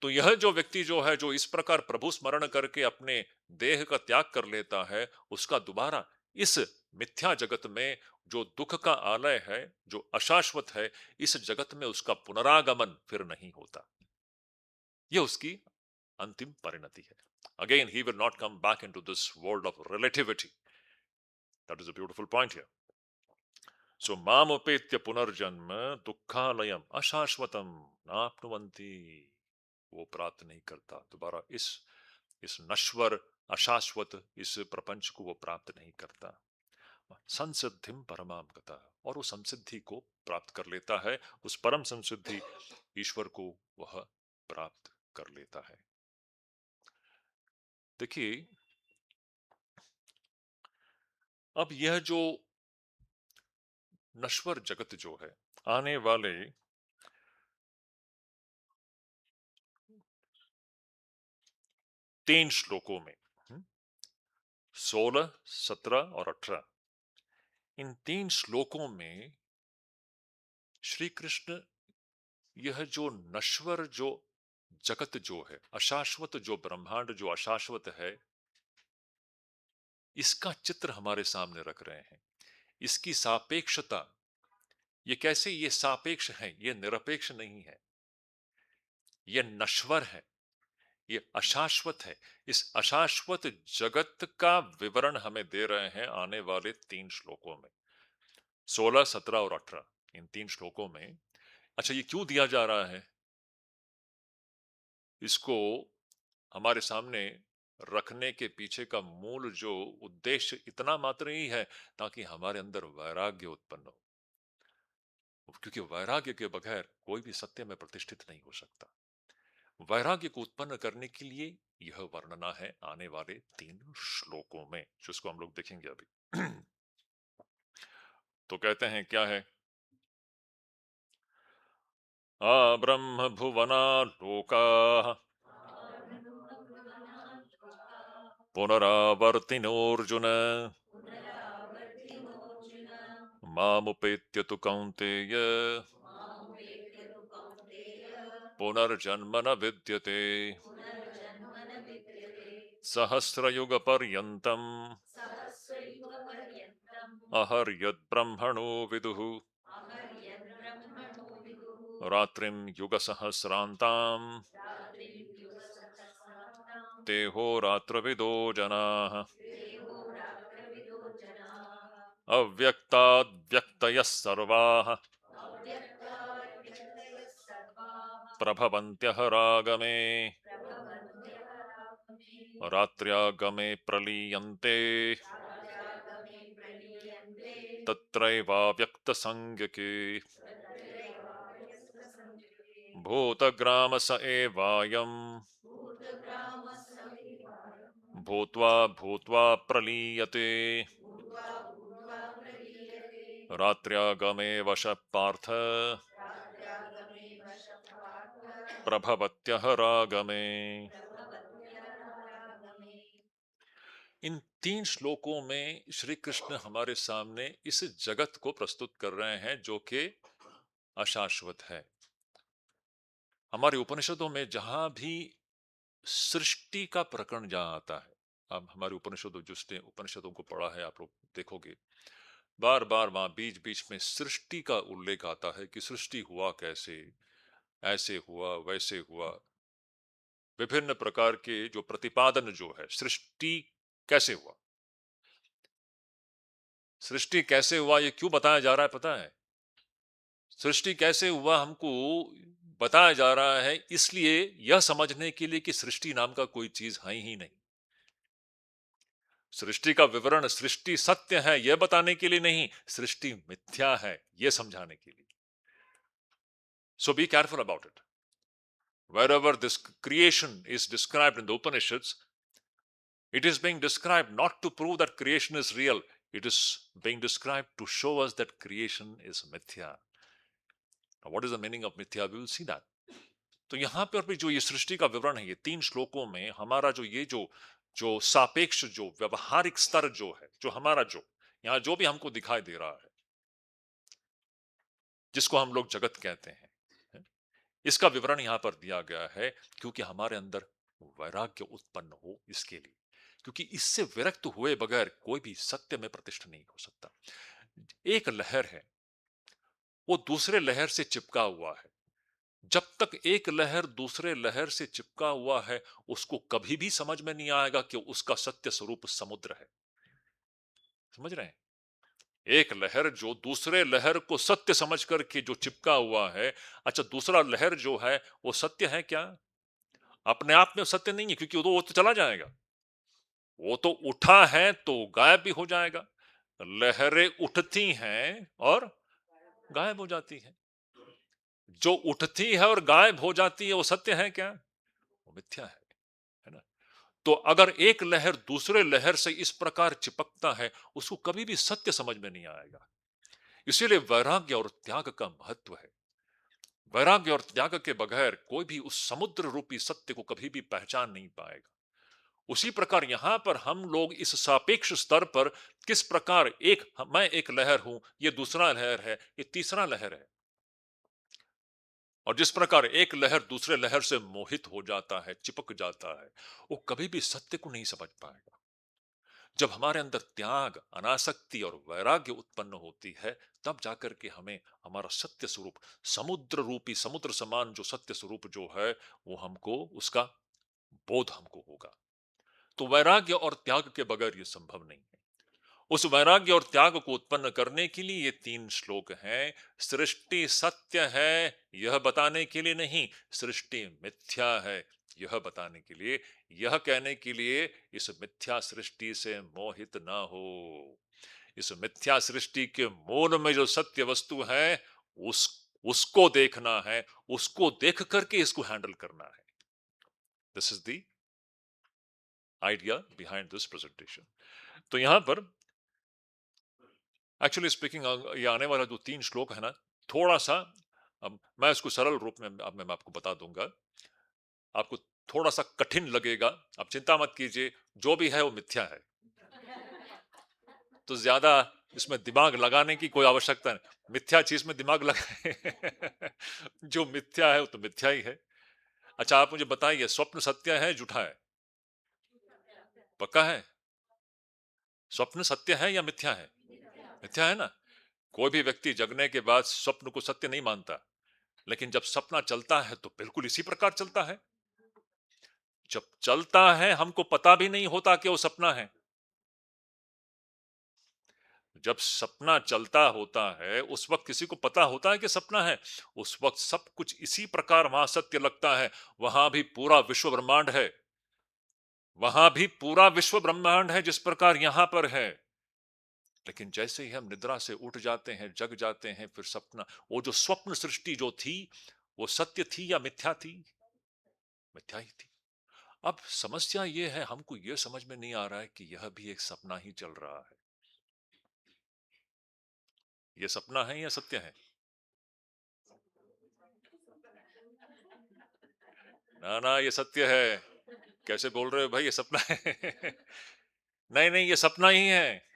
A: तो यह जो व्यक्ति जो है, जो इस प्रकार प्रभु स्मरण करके अपने देह का त्याग कर लेता है, उसका दोबारा इस मिथ्या जगत में जो दुख का आलय है, जो अशाश्वत है, इस जगत में उसका पुनरागमन फिर नहीं होता। यह उसकी अंतिम परिणति है। Again, he will not come back into this world of relativity. That is a beautiful point here. So, मामुपेत्य पुनर्जन्म दुखालयम अशाश्वतम नाप्नुवन्ति, वो प्राप्त नहीं करता दोबारा इस नश्वर अशाश्वत इस प्रपंच को वो प्राप्त नहीं करता। संसिद्धिम परमाम गता, और वो संसिद्धि को प्राप्त कर लेता है, उस परम संसिद्धि ईश्वर को वह प्राप्त कर लेता है। देखिए, अब यह जो नश्वर जगत जो है, आने वाले 3 श्लोकों में, 16, 17 और 18, इन 3 श्लोकों में श्री कृष्ण यह जो नश्वर जो जगत जो है, अशाश्वत जो ब्रह्मांड जो अशाश्वत है, इसका चित्र हमारे सामने रख रहे हैं। इसकी सापेक्षता, ये कैसे ये सापेक्ष है, ये निरपेक्ष नहीं है, ये नश्वर है, ये अशाश्वत है। इस अशाश्वत जगत का विवरण हमें दे रहे हैं आने वाले 3 श्लोकों में, 16, 17 और 18, इन 3 श्लोकों में। अच्छा, ये क्यों दिया जा रहा है? इसको हमारे सामने रखने के पीछे का मूल जो उद्देश्य इतना मात्र ही है, ताकि हमारे अंदर वैराग्य उत्पन्न हो, क्योंकि वैराग्य के बगैर कोई भी सत्य में प्रतिष्ठित नहीं हो सकता। वैराग्य को उत्पन्न करने के लिए यह वर्णना है आने वाले 3 श्लोकों में, जिसको हम लोग देखेंगे अभी। तो कहते हैं क्या है? आ ब्रह्म भुवना लोका पुनरावर्तिनोऽर्जुन मामुपेत्य तु कौन्तेय पुनर्जन्म न विद्यते सहस्रयुगपर्यन्तम् अहर्यद्ब्रह्मणो विदुः रात्रिं युगसहस्रान्ताम् देहोरात्रविदो जनाः अव्यक्ताद्व्यक्तयः सर्वाः प्रभवन्त्यः रागमे रात्र्यागमे प्रलीयन्ते तत्रैवाव्यक्तसंज्ञके भूतग्राम स एवायम् भूत्वा भूत्वा प्रलीयते रात्र्यागमे वश पार्थ प्रभवत्यः रागमे। इन तीन श्लोकों में श्री कृष्ण हमारे सामने इस जगत को प्रस्तुत कर रहे हैं जो कि अशाश्वत है। हमारे उपनिषदों में जहां भी सृष्टि का प्रकरण जहां आता है, अब हमारे उपनिषदों जिसने उपनिषदों को पढ़ा है आप लोग देखोगे बार बार वहां बीच बीच में सृष्टि का उल्लेख आता है कि सृष्टि हुआ कैसे, ऐसे हुआ वैसे हुआ। विभिन्न प्रकार के जो प्रतिपादन जो है सृष्टि कैसे हुआ, सृष्टि कैसे हुआ ये क्यों बताया जा रहा है पता है? सृष्टि कैसे हुआ हमको बताया जा रहा है इसलिए, यह समझने के लिए कि सृष्टि नाम का कोई चीज है ही नहीं। सृष्टि का विवरण सृष्टि सत्य है यह बताने के लिए नहीं, सृष्टि मिथ्या है यह समझाने के लिए। So be careful about it. Wherever this creation is described in the Upanishads, it is being described not to prove that creation is real, it is being described to show us that creation is mithya. Now, what is the meaning of mithya? We will see that. तो यहां पर भी जो ये सृष्टि का विवरण है, ये तीन श्लोकों में हमारा जो ये जो जो सापेक्ष जो व्यवहारिक स्तर जो है, जो हमारा जो यहां जो भी हमको दिखाई दे रहा है, जिसको हम लोग जगत कहते हैं, इसका विवरण यहां पर दिया गया है क्योंकि हमारे अंदर वैराग्य उत्पन्न हो इसके लिए। क्योंकि इससे विरक्त हुए बगैर कोई भी सत्य में प्रतिष्ठा नहीं हो सकता। एक लहर है, वो दूसरे लहर से चिपका हुआ है। जब तक एक लहर दूसरे लहर से चिपका हुआ है, उसको कभी भी समझ में नहीं आएगा कि उसका सत्य स्वरूप समुद्र है। समझ रहे हैं? एक लहर जो दूसरे लहर को सत्य समझ करके जो चिपका हुआ है, अच्छा दूसरा लहर जो है वो सत्य है क्या? अपने आप में सत्य नहीं है, क्योंकि वो तो चला जाएगा। वो तो उठा है तो गायब भी हो जाएगा। लहरें उठती हैं और गायब हो जाती हैं। जो उठती है और गायब हो जाती है वो सत्य है क्या? वो मिथ्या है ना? तो अगर एक लहर दूसरे लहर से इस प्रकार चिपकता है, उसको कभी भी सत्य समझ में नहीं आएगा। इसीलिए वैराग्य और त्याग का महत्व है। वैराग्य और त्याग के बगैर कोई भी उस समुद्र रूपी सत्य को कभी भी पहचान नहीं पाएगा। उसी प्रकार यहां पर हम लोग इस सापेक्ष स्तर पर किस प्रकार मैं एक लहर हूं, ये दूसरा लहर है, ये तीसरा लहर है, और जिस प्रकार एक लहर दूसरे लहर से मोहित हो जाता है, चिपक जाता है, वो कभी भी सत्य को नहीं समझ पाएगा। जब हमारे अंदर त्याग, अनासक्ति और वैराग्य उत्पन्न होती है, तब जाकर के हमें हमारा सत्य स्वरूप, समुद्र रूपी समुद्र समान जो सत्य स्वरूप जो है, वो हमको उसका बोध हमको होगा। तो वैराग्य और त्याग के बगैर यह संभव नहीं है। उस वैराग्य और त्याग को उत्पन्न करने के लिए ये तीन श्लोक हैं। सृष्टि सत्य है यह बताने के लिए नहीं, सृष्टि मिथ्या है यह बताने के लिए, यह कहने के लिए इस मिथ्या सृष्टि से मोहित ना हो। इस मिथ्या सृष्टि के मूल में जो सत्य वस्तु है, उस उसको देखना है, उसको देख करके इसको हैंडल करना है। This is the idea behind this presentation. तो यहां पर एक्चुअली स्पीकिंग, ये आने वाला जो तीन श्लोक है ना, थोड़ा सा मैं इसको सरल रूप में अब मैं आपको बता दूंगा। आपको थोड़ा सा कठिन लगेगा, आप चिंता मत कीजिए, जो भी है वो मिथ्या है। तो ज्यादा इसमें दिमाग लगाने की कोई आवश्यकता नहीं। मिथ्या चीज में दिमाग लगाए जो मिथ्या है वो तो मिथ्या ही है। अच्छा आप मुझे बताइए, स्वप्न सत्य है झूठा है? पक्का है? स्वप्न सत्य है या मिथ्या है? मिथ्या है ना। कोई भी व्यक्ति जगने के बाद स्वप्न को सत्य नहीं मानता, लेकिन जब सपना चलता है तो बिल्कुल इसी प्रकार चलता है। जब चलता है हमको पता भी नहीं होता कि वो सपना है। जब सपना चलता होता है उस वक्त किसी को पता होता है कि सपना है? उस वक्त सब कुछ इसी प्रकार वहां सत्य लगता है, वहां भी पूरा विश्व ब्रह्मांड है। वहां भी पूरा विश्व ब्रह्मांड है जिस प्रकार यहां पर है। लेकिन जैसे ही हम निद्रा से उठ जाते हैं, जग जाते हैं, फिर सपना, वो जो स्वप्न सृष्टि जो थी, वो सत्य थी या मिथ्या थी? मिथ्या ही थी। अब समस्या ये है, हमको ये समझ में नहीं आ रहा है कि यह भी एक सपना ही चल रहा है। ये सपना है या सत्य है? ना ना, ये सत्य है। कैसे बोल रहे हो भाई, ये सपना है? नहीं नहीं, ये सपना ही है।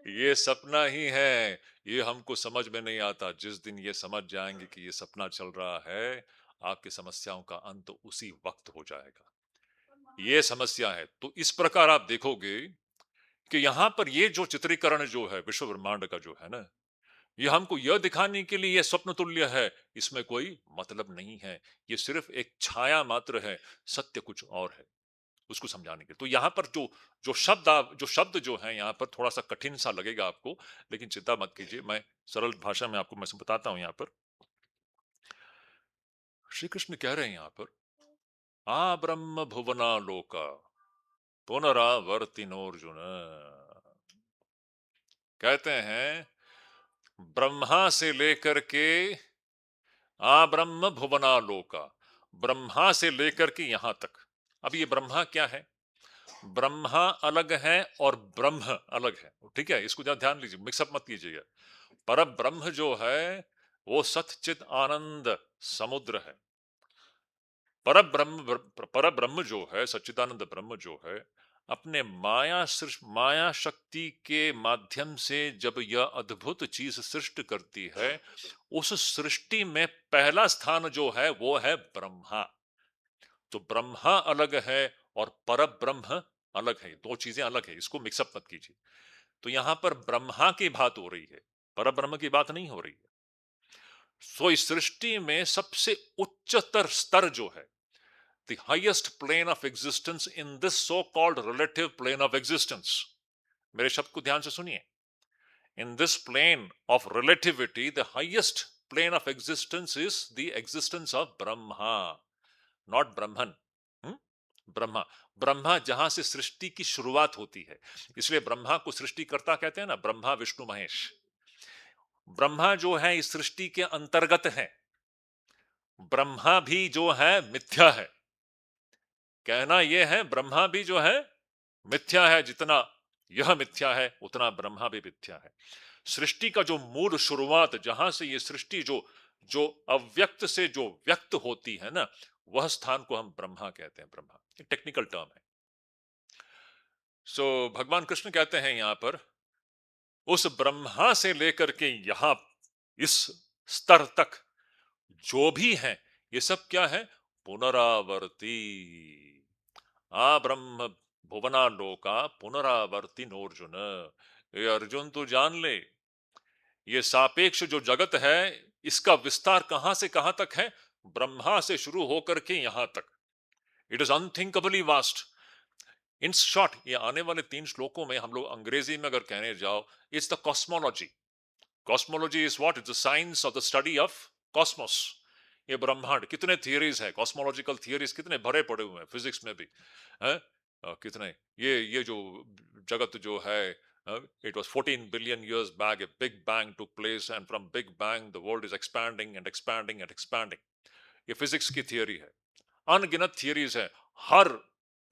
A: ये सपना ही है। ये हमको समझ में नहीं आता। जिस दिन ये समझ जाएंगे कि ये सपना चल रहा है, आपकी समस्याओं का अंत उसी वक्त हो जाएगा। ये समस्या है। तो इस प्रकार आप देखोगे कि यहां पर ये जो चित्रीकरण जो है विश्व ब्रह्मांड का जो है ना, ये हमको यह दिखाने के लिए ये स्वप्न तुल्य है, इसमें कोई मतलब नहीं है। ये सिर्फ एक छाया मात्र है, सत्य कुछ और है। उसको समझाने के, तो यहां पर जो जो शब्द जो है यहां पर थोड़ा सा कठिन सा लगेगा आपको, लेकिन चिंता मत कीजिए, मैं सरल भाषा में आपको मैं बताता हूं। यहां पर श्री कृष्ण कह रहे हैं यहां पर, आ ब्रह्म भुवना लोका पुनरावर्तिनोर्जुन। कहते हैं ब्रह्मा से लेकर के, आ ब्रह्म भुवना लोका, ब्रह्मा से लेकर के यहां तक। अब ये ब्रह्मा क्या है? ब्रह्मा अलग है और ब्रह्म अलग है, ठीक है? इसको जरा ध्यान लीजिए, मिक्सअप मत कीजिएगा। पर ब्रह्म जो है वो सच्चित आनंद समुद्र है। पर ब्रह्म जो है, सच्चिदानंद ब्रह्म जो है, अपने माया शक्ति के माध्यम से जब यह अद्भुत चीज सृष्टि करती है, उस सृष्टि में पहला स्थान जो है वो है ब्रह्मा। तो ब्रह्मा अलग है और पर ब्रह्म अलग है, दो चीजें अलग है, इसको मिक्सअप मत कीजिए। तो यहां पर ब्रह्मा की बात हो रही है, पर ब्रह्म की बात नहीं हो रही है। सो इस सृष्टि में सबसे उच्चतर स्तर जो है, the highest plane of existence in this so-called relative plane of existence, मेरे शब्द को ध्यान से सुनिए, in this plane of relativity the highest plane of existence is the existence of Brahma, not Brahman. हम्म? ब्रह्मा, ब्रह्मा जहां से सृष्टि की शुरुआत होती है, इसलिए ब्रह्मा को सृष्टिकर्ता कहते हैं ना, ब्रह्मा विष्णु महेश। ब्रह्मा जो है इस सृष्टि के अंतर्गत है। ब्रह्मा भी जो है मिथ्या है। कहना यह है ब्रह्मा भी जो है मिथ्या है, जितना यह मिथ्या है उतना ब्रह्मा भी मिथ्या है। सृष्टि का जो मूल शुरुआत, जहां से ये सृष्टि जो जो अव्यक्त से जो व्यक्त होती है ना, वह स्थान को हम ब्रह्मा कहते हैं। ब्रह्मा एक टेक्निकल टर्म है। सो भगवान कृष्ण कहते हैं यहां पर, उस ब्रह्मा से लेकर के यहां इस स्तर तक जो भी है, ये सब क्या है? पुनरावर्ती। आ ब्रह्म भुवना लोका पुनरावर्ती नोर्जुन। ये अर्जुन तू जान ले, ये सापेक्ष जो जगत है, इसका विस्तार कहां से कहां तक है? ब्रह्मा से शुरू होकर के यहां तक। It is unthinkably vast. In short, ये आने वाले 3 श्लोकों में हम लोग अंग्रेजी में अगर कहने जाओ, it's the cosmology. Cosmology is what? Is the science of the study of Cosmos. ये ब्रह्मांड, कितने थियरीज है, कॉस्मोलॉजिकल थियरीज कितने भरे पड़े हुए हैं, फिजिक्स में भी है। कितने, ये जो जगत जो है, it was 14 billion years back a big bang took place, and from big bang the world is expanding and expanding and expanding. ये फिजिक्स की थियरी है। अनगिनत थियरीज है। हर,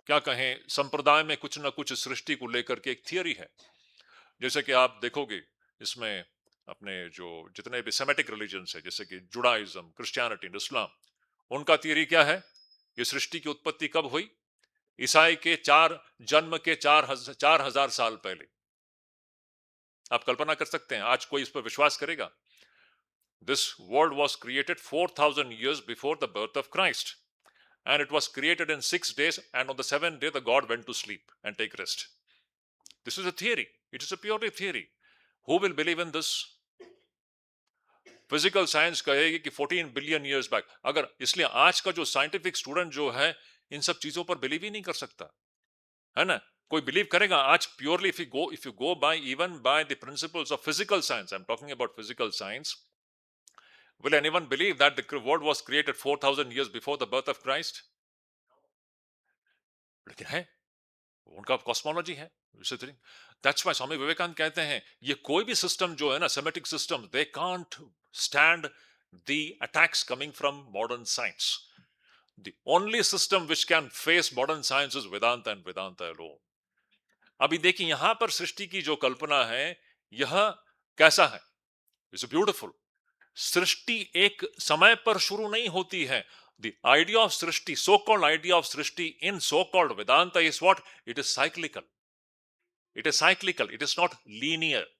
A: क्या कहें, संप्रदाय में कुछ ना कुछ सृष्टि को लेकर के एक थियरी है। जैसे कि आप देखोगे इसमें, अपने जो जितने भी सेमेटिक रिलीजन्स है, जैसे कि जुडाइज्म, क्रिश्चियनिटी, इस्लाम, उनका थियरी क्या है? ये सृष्टि की उत्पत्ति कब हुई? ईसाई के जन्म के 4,000 साल पहले। आप कल्पना कर सकते हैं आज कोई इस पर विश्वास करेगा? This world was created 4,000 years before the birth of Christ, and it was created in 6 days, and on the seventh day the god went to sleep and take rest. This is a theory. It is a purely theory. Who will believe in this? Physical science कहेगी कि 14 billion years back. अगर, इसलिए आज का जो scientific student जो है, इन सब चीजों पर बिलीव ही नहीं कर सकता है ना। कोई बिलीव करेगा आज purely, if you go by even by the principles of physical science, I am talking about physical science, Will anyone believe that the world was created 4,000 years before the birth of Christ? लेकिन है, उनका cosmology है। That's why स्वामी विवेकानंद कहते हैं ये कोई भी system जो है ना, Semitic system, they can't stand the attacks coming from modern science. The only system which can face modern science is Vedanta and Vedanta alone. अभी देखिए यहां पर सृष्टि की जो कल्पना है, यह कैसा है? It's beautiful. सृष्टि एक समय पर शुरू नहीं होती है। The idea of srishti, so called idea of srishti in so called Vedanta is what? It is cyclical. It is cyclical, it is not linear.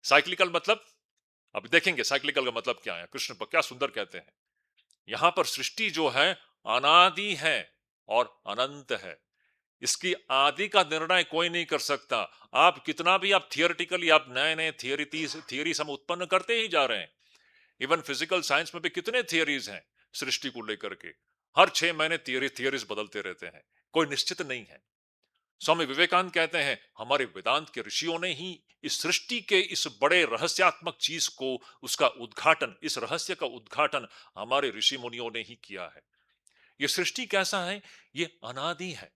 A: Cyclical मतलब, अब देखेंगे साइक्लिकल का मतलब क्या है। कृष्ण क्या सुंदर कहते हैं, यहां पर सृष्टि जो है अनादि है और अनंत है। इसकी आदि का निर्णय कोई नहीं कर सकता। आप कितना भी आप थियोरिटिकली आप नए नए थियरीज हम उत्पन्न करते ही जा रहे हैं। इवन फिजिकल साइंस में भी कितने थियरीज हैं सृष्टि को लेकर के। हर 6 महीने थियरीज बदलते रहते हैं, कोई निश्चित नहीं है। स्वामी विवेकानंद कहते हैं हमारे वेदांत के ऋषियों ने ही इस सृष्टि के इस बड़े रहस्यात्मक चीज को, उसका उद्घाटन, इस रहस्य का उद्घाटन हमारे ऋषि मुनियों ने ही किया है। ये सृष्टि कैसा है? ये अनादि है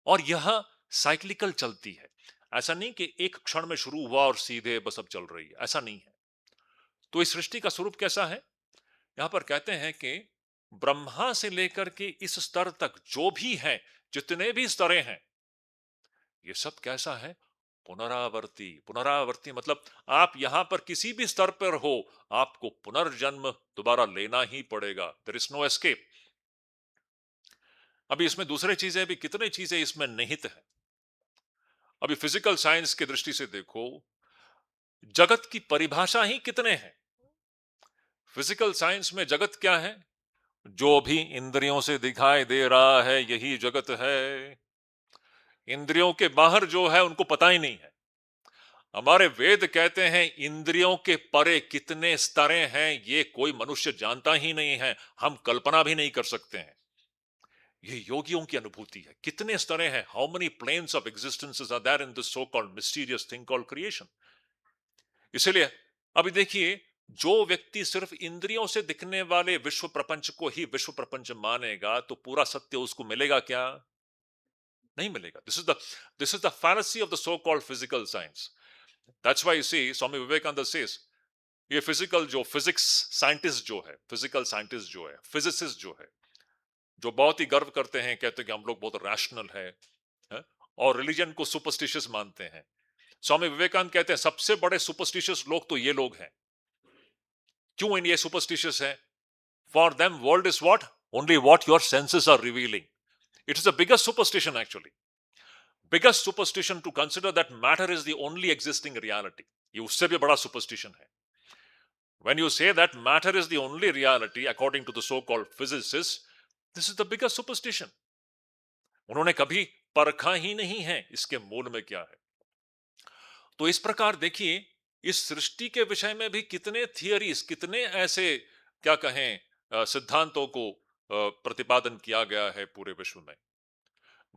A: और यह साइक्लिकल चलती है। ऐसा नहीं कि एक क्षण में शुरू हुआ और सीधे बस अब चल रही है, ऐसा नहीं है। तो इस सृष्टि का स्वरूप कैसा है? यहां पर कहते हैं कि ब्रह्मा से लेकर के इस स्तर तक जो भी है, जितने भी स्तरें हैं, ये सब कैसा है? पुनरावर्ती। पुनरावर्ती मतलब आप यहां पर किसी भी स्तर पर हो, आपको पुनर्जन्म दोबारा लेना ही पड़ेगा। There is no escape. अभी इसमें दूसरे चीजें भी, कितने चीजें इसमें निहित है। अभी फिजिकल साइंस की दृष्टि से देखो, जगत की परिभाषा ही कितने हैं। फिजिकल साइंस में जगत क्या है? जो भी इंद्रियों से दिखाई दे रहा है यही जगत है। इंद्रियों के बाहर जो है उनको पता ही नहीं है। हमारे वेद कहते हैं इंद्रियों के परे कितने स्तरें हैं ये कोई मनुष्य जानता ही नहीं है, हम कल्पना भी नहीं कर सकते हैं। ये योगियों की अनुभूति है। कितने स्तरें हैं, how many planes of existences are there in this so called mysterious thing called creation. इसलिए अभी देखिए, जो व्यक्ति सिर्फ इंद्रियों से दिखने वाले विश्व प्रपंच को ही विश्व प्रपंच मानेगा, तो पूरा सत्य उसको मिलेगा क्या? नहीं मिलेगा। This is the fallacy of the so called physical science. That's why you see Swami Vivekananda says, ये फिजिकल जो फिजिक्स साइंटिस्ट जो है, फिजिकल साइंटिस्ट जो है, फिजिसिस्ट जो है, जो बहुत ही गर्व करते हैं, कहते हैं कि हम लोग बहुत रैशनल है? और रिलीजन को सुपरस्टिशियस मानते हैं। स्वामी विवेकानंद कहते हैं सबसे बड़े सुपरस्टिशियस लोग तो ये लोग हैं। क्यों इन ये सुपरस्टिशियस है? For them world is what? Only what your senses are revealing. It is the biggest superstition actually. Biggest superstition to consider that matter is the only existing reality. ये उससे भी बड़ा सुपरस्टिशन है। When you say that matter is the only reality according to the so-called physicists, this is the biggest superstition. उन्होंने कभी परखा ही नहीं है इसके मूल में क्या है। तो इस प्रकार देखिए, इस सृष्टि के विषय में भी कितने थियरीज, कितने ऐसे क्या कहें सिद्धांतों को प्रतिपादन किया गया है पूरे विश्व में।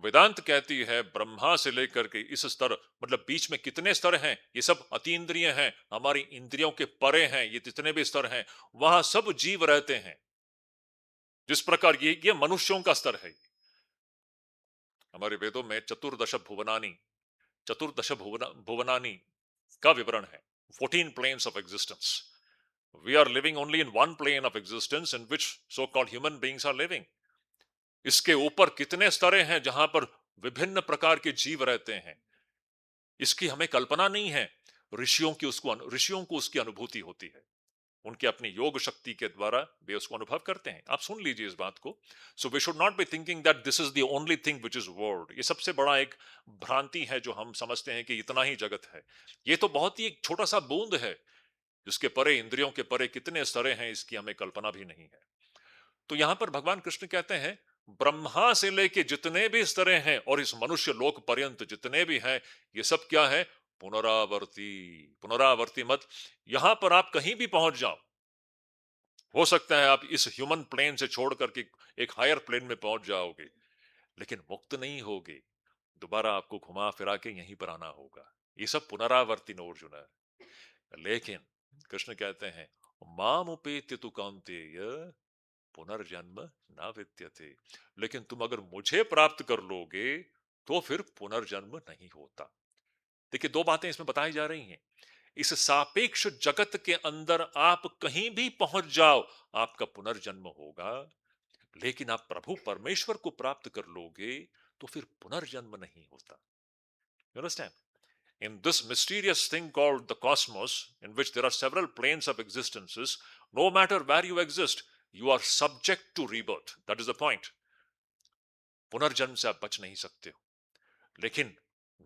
A: वेदांत कहती है ब्रह्मा से लेकर के इस स्तर, मतलब बीच में कितने स्तर हैं, ये सब अतीन्द्रिय हैं, हमारी इंद्रियों के परे हैं, ये जितने भी स्तर हैं वहां सब जीव रहते हैं। जिस प्रकार ये मनुष्यों का स्तर है। हमारे वेदों में चतुर्दश भुवनानी का विवरण है। 14 planes of existence. We are living only in one plane of existence in which so-called human beings are living. इसके ऊपर कितने स्तरें हैं जहां पर विभिन्न प्रकार के जीव रहते हैं, इसकी हमें कल्पना नहीं है। ऋषियों को उसकी अनुभूति होती है। उनके अपनी योग शक्ति के द्वारा वे उसको अनुभव करते हैं। आप सुन लीजिए इस बात को। So we should not be thinking that this is the only thing which is world. ये सबसे बड़ा एक भ्रांति है जो हम समझते हैं कि इतना ही जगत है। ये तो बहुत ही एक छोटा सा बूंद है, जिसके परे, इंद्रियों के परे कितने स्तरें हैं इसकी हमें कल्पना भी नहीं है। तो यहां पर भगवान कृष्ण कहते हैं ब्रह्मा से लेके जितने भी स्तरें हैं और इस मनुष्य लोक पर्यंत जितने भी हैं, ये सब क्या है? पुनरावर्ती। पुनरावर्ती मत, यहां पर आप कहीं भी पहुंच जाओ, हो सकता है आप इस ह्यूमन प्लेन से छोड़ करके एक हायर प्लेन में पहुंच जाओगे, लेकिन मुक्त नहीं होगे। दोबारा आपको घुमा फिरा के यहीं पर आना होगा। ये सब पुनरावर्ती, अर्जुन है। लेकिन कृष्ण कहते हैं माम उपेत्य तु कौन्तेय पुनर्जन्म न विद्यते। लेकिन तुम अगर मुझे प्राप्त कर लोगे तो फिर पुनर्जन्म नहीं होता। देखिए, दो बातें इसमें बताई जा रही हैं। इस सापेक्ष जगत के अंदर आप कहीं भी पहुंच जाओ, आपका पुनर्जन्म होगा। लेकिन आप प्रभु परमेश्वर को प्राप्त कर लोगे तो फिर पुनर्जन्म नहीं होता। You understand? In this mysterious thing called the cosmos, in which there are several planes of existences, no matter where you exist, you are subject to rebirth. That is the point. पुनर्जन्म से आप बच नहीं सकते हो। लेकिन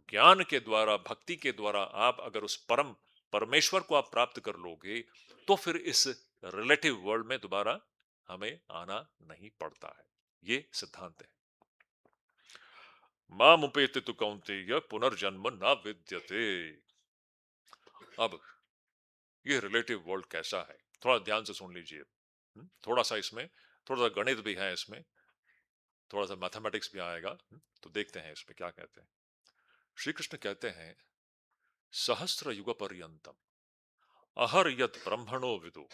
A: ज्ञान के द्वारा, भक्ति के द्वारा आप अगर उस परम परमेश्वर को आप प्राप्त कर लोगे तो फिर इस रिलेटिव वर्ल्ड में दोबारा हमें आना नहीं पड़ता है। ये सिद्धांत है। माम उपेत्य तु कौन्तेय पुनर्जन्म न विद्यते। अब ये रिलेटिव वर्ल्ड कैसा है, थोड़ा ध्यान से सुन लीजिए। थोड़ा सा इसमें थोड़ा सा गणित भी है, इसमें थोड़ा सा मैथमेटिक्स भी आएगा। तो देखते हैं इसमें क्या कहते हैं। श्री कृष्ण कहते हैं, सहस्त्र युग पर्यंतम अहर यत ब्रह्मणो विदु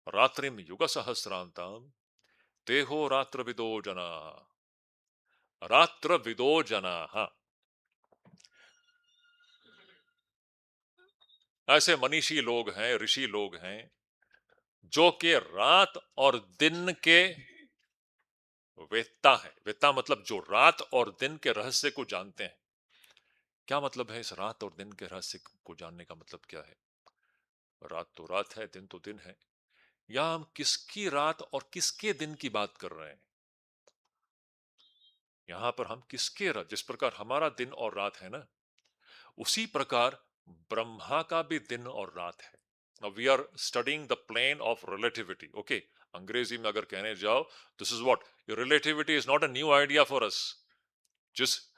A: रात्रिम युग सहस्रांतम तेहो रात्र विदो जना। रात्र विदो जना, ऐसे मनीषी लोग हैं, ऋषि लोग हैं जो कि रात और दिन के वेत्ता है। वेत्ता मतलब जो रात और दिन के रहस्य को जानते हैं। क्या मतलब है इस रात और दिन के रहस्य को जानने का मतलब क्या है? रात तो रात है, दिन तो दिन है। या हम किसकी रात और किसके दिन की बात कर रहे हैं? यहां पर हम किसके रात, जिस प्रकार हमारा दिन और रात है ना, उसी प्रकार ब्रह्मा का भी दिन और रात है। Now we are studying the plane of relativity. Okay, अंग्रेजी में अगर कहने जाओ, this is what relativity is not a new idea for us. जिस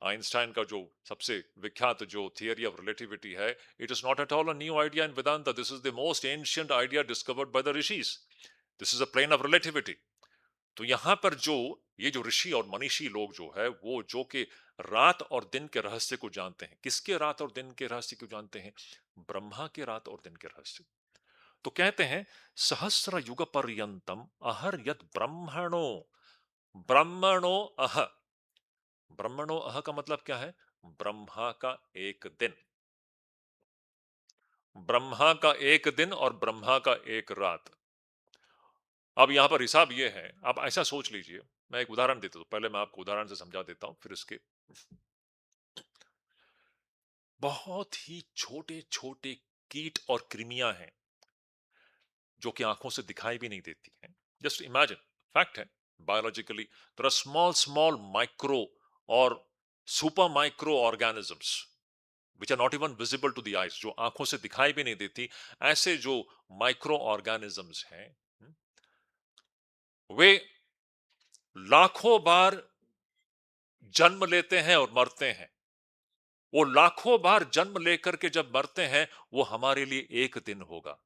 A: आइंस्टाइन का जो सबसे विख्यात जो थियरी ऑफ रिलेटिविटी है, it is not at all a new idea in Vedanta. This is the most ancient idea discovered by the rishis. This is a plane of relativity. तो यहां पर जो ये जो ऋषि और मनीषी लोग जो है, वो जो कि रात और दिन के रहस्य को जानते हैं। किसके रात और दिन के रहस्य को जानते हैं? ब्रह्मा के रात और दिन के रहस्य। तो कहते हैं, सहस्र युग पर्यंतम अहर यद ब्रह्मणो। ब्रह्मणो अह, ब्रह्मणो अह का मतलब क्या है? ब्रह्मा का एक दिन। ब्रह्मा का एक दिन और ब्रह्मा का एक रात। अब यहां पर हिसाब यह है, आप ऐसा सोच लीजिए। मैं एक उदाहरण देता हूं, पहले मैं आपको उदाहरण से समझा देता हूं, फिर इसके बहुत ही छोटे छोटे कीट और कृमियां हैं जो कि आंखों से दिखाई भी नहीं देती हैं। जस्ट इमेजिन, फैक्ट है, biologically there are small small micro और super micro organisms which are not even visible to the eyes, जो आंखों से दिखाई भी नहीं देती। ऐसे जो माइक्रो ऑर्गेनिजम्स हैं, वे लाखों बार जन्म लेते हैं और मरते हैं। वो लाखों बार जन्म लेकर के जब मरते हैं, वो हमारे लिए एक दिन होगा।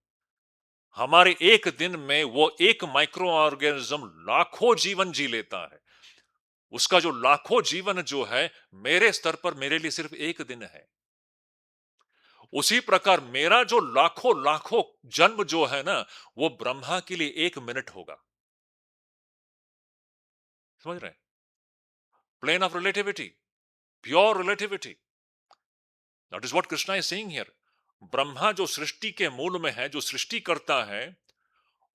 A: हमारे एक दिन में वो एक माइक्रो ऑर्गेनिज्म लाखों जीवन जी लेता है। उसका जो लाखों जीवन जो है, मेरे स्तर पर मेरे लिए सिर्फ एक दिन है। उसी प्रकार मेरा जो लाखों लाखों जन्म जो है ना, वो ब्रह्मा के लिए एक मिनट होगा। समझ रहे हैं? Plane of relativity, pure relativity, that is what Krishna is saying here. Brahma जो सृष्टि के मूल में है, जो सृष्टि करता है,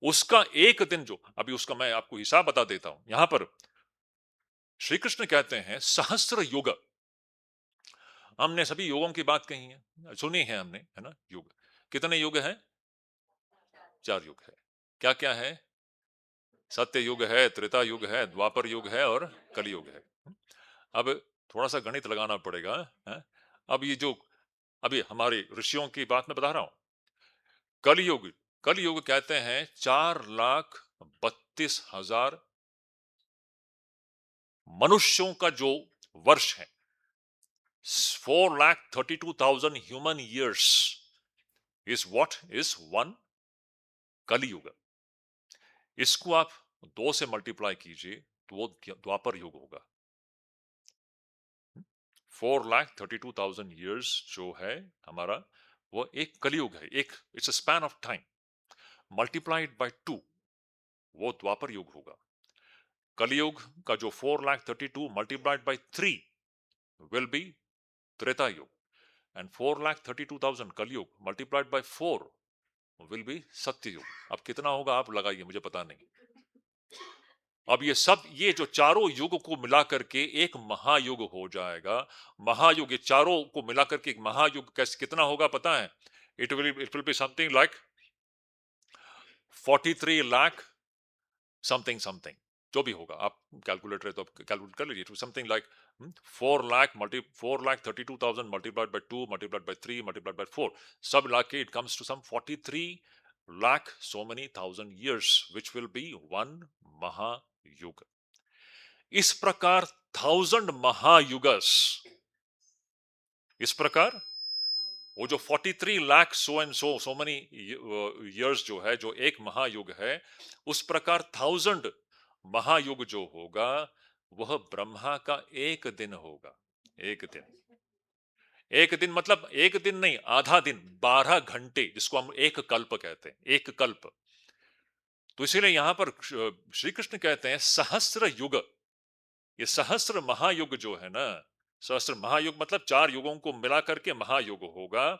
A: उसका एक दिन जो, अभी उसका मैं आपको हिसाब बता देता हूं। यहां पर श्री कृष्ण कहते हैं सहस्त्र युग। हमने सभी युगों की बात कही है, सुनी है हमने, है ना? युग कितने युग है? चार युग है। क्या क्या है? सत्य युग है, त्रेता युग है, द्वापर युग है और कलयुग है। अब थोड़ा सा गणित लगाना पड़ेगा, है? अब ये जो अभी हमारे ऋषियों की बात मैं बता रहा हूं, कलयुग, कलयुग कहते हैं 4,32,000 मनुष्यों का जो वर्ष है। 4,32,000 human ears is what is one कलयुग। इसको आप 2 से मल्टीप्लाई कीजिए तो वो द्वापर युग होगा। 4,32,000 ईयर्स जो है हमारा, वो एक कलयुग है। एक it's a span of time. Multiplied by 2, वो द्वापर युग होगा। कलयुग का जो 4,32,000 multiplied by 3 will be Treta युग, and 4,32,000 कलयुग मल्टीप्लाइड बाय 4 will be सत्य युग। अब कितना होगा आप लगाइए, मुझे पता नहीं। अब ये सब, ये जो चारों युग को मिला करके एक महायुग हो जाएगा। महायुग, ये चारों को मिला करके एक महायुग कैसे कितना होगा पता है? It will be something like 43 lakh something something, जो भी होगा। आप कैलकुलेटर है तो आप कैलकुलेट कर लीजिए। Something like 4,32,000 multiplied by 2 multiplied by 3 multiplied by 4, सब मिला के it comes to some 43 lakh so many thousand years which will be one महायुग। इस प्रकार 1000 महायुगस, इस प्रकार वो जो 43 lakh so and so many years जो है, जो एक महायुग है, उस प्रकार 1000 महायुग जो होगा वह ब्रह्मा का एक दिन होगा। एक दिन, एक दिन मतलब एक दिन नहीं, आधा दिन, 12 घंटे, जिसको हम एक कल्प कहते हैं, एक कल्प। तो इसीलिए यहां पर श्री कृष्ण कहते हैं सहस्र युग। ये सहस्र महायुग जो है ना, सहस्र महायुग मतलब 4 युगों को मिला करके महायुग होगा।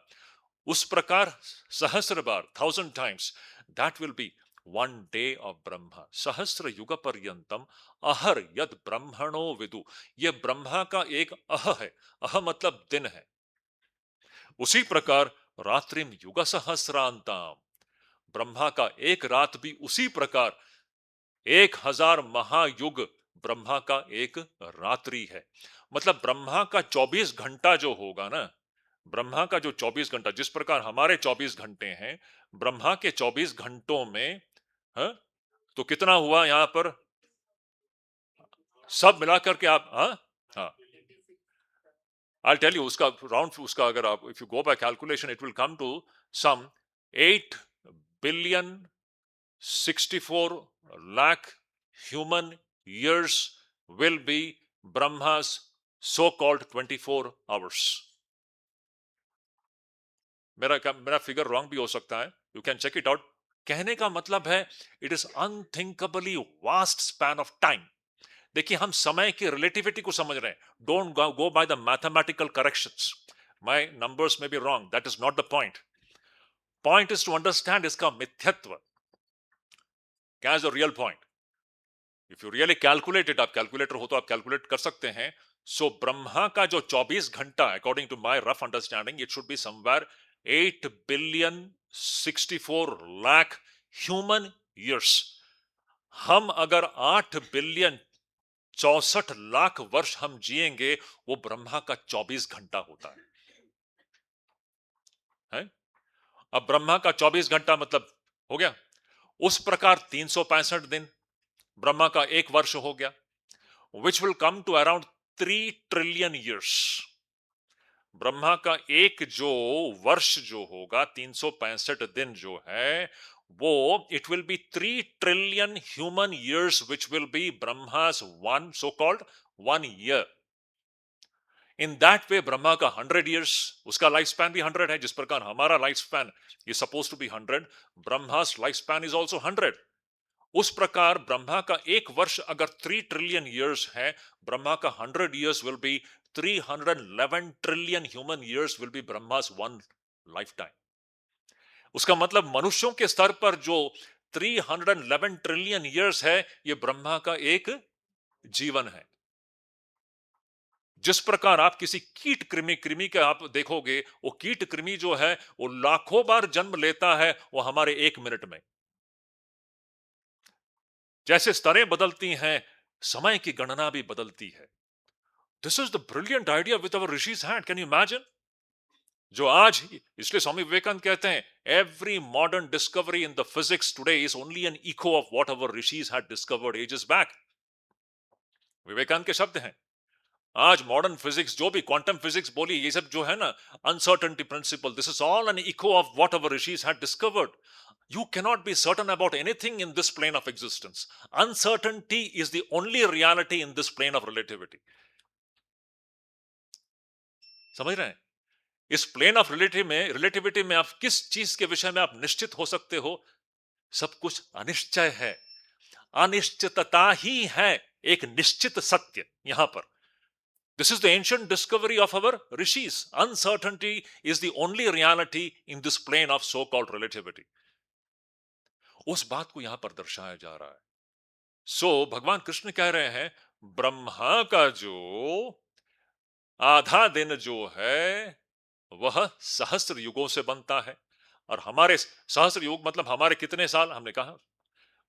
A: उस प्रकार सहस्र बार, 1000 times, that will be one day of Brahma. सहस्र युग पर्यंतम अहर यद ब्रह्मणो विदु। यह ब्रह्मा का एक अह है। अह मतलब दिन है। उसी प्रकार रात्रिम युग सहस्रांताम, ब्रह्मा का एक रात भी उसी प्रकार 1000 महायुग ब्रह्मा का एक रात्रि है। मतलब ब्रह्मा का 24 घंटा जो होगा ना, ब्रह्मा का जो 24 घंटा, जिस प्रकार हमारे 24 घंटे हैं, ब्रह्मा के 24 घंटों में, हाँ, तो कितना हुआ यहां पर सब मिलाकर के आप, हाँ हाँ, आई टेल यू उसका राउंड, उसका अगर आप if you go by calculation it will come to some 8,064 lakh human years will be Brahma's so-called 24 hours. मेरा फिगर रॉन्ग भी हो सकता है, you can check it out. कहने का मतलब है it is unthinkably vast span of time. देखिए हम समय की रिलेटिविटी को समझ रहे हैं, don't go by the mathematical corrections. My numbers may be wrong, that is not the point. Point is to understand इसका मिथ्यत्व, क्या is the real point. If you really calculate it, आप कैलकुलेटर हो तो आप कैलकुलेट कर सकते हैं। सो ब्रह्मा का जो 24 घंटा, according to my rough understanding, it should be somewhere 8,064 lakh human years. हम अगर 8,064 लाख वर्ष हम जिएंगे, वो ब्रह्मा का 24 घंटा होता है? अब ब्रह्मा का 24 घंटा मतलब हो गया। उस प्रकार 365 दिन ब्रह्मा का एक वर्ष हो गया, which will come to around 3 trillion years। Brahma का एक जो वर्ष जो होगा, 365 दिन जो है, वो it will be 3 trillion human years which will be Brahma's one so called 1 year। In that way Brahma का 100 years, उसका लाइफ स्पैन भी 100 है। जिस प्रकार हमारा life span is suppose to be 100, Brahma's life span is also 100। उस प्रकार ब्रह्मा का एक वर्ष अगर 3 ट्रिलियन ईयर्स है, ब्रह्मा का 100 years will be 311 trillion human years will be Brahma's one life time. उसका मतलब मनुष्यों के स्तर पर जो 311 ट्रिलियन ईयर्स है, ये ब्रह्मा का एक जीवन है। जिस प्रकार आप किसी कीट कृमि कृमि के आप देखोगे, वो कीट कृमि जो है वो लाखों बार जन्म लेता है, वो हमारे 1 मिनट में। जैसे स्तरें बदलती हैं, समय की गणना भी बदलती है। This is the brilliant idea with our rishis hand, can you imagine. जो आज, इसलिए स्वामी विवेकानंद कहते हैं every modern discovery in the physics today is only an echo of what our rishis had discovered ages back. Vivekananda के शब्द हैं। आज मॉडर्न फिजिक्स जो भी क्वांटम फिजिक्स बोली, ये सब जो है ना, uncertainty principle, this is all an echo of what our rishis had discovered. You cannot be certain about anything in this plane of existence. Uncertainty is the only reality in this plane of relativity. समझ रहे हैं? इस plane of relativity में आप किस चीज के विषय में आप निश्चित हो सकते हो? सब कुछ अनिश्चय है, अनिश्चितता ही है एक निश्चित सत्य यहां पर। This is the ancient discovery of our rishis. Uncertainty is the only reality in this plane of so-called relativity. उस बात को यहां पर दर्शाया जा रहा है। भगवान कृष्ण कह रहे हैं, ब्रह्मा का जो आधा दिन जो है वह सहस्त्र युगों से बनता है। और हमारे सहस्त्र युग मतलब हमारे कितने साल, हमने कहा।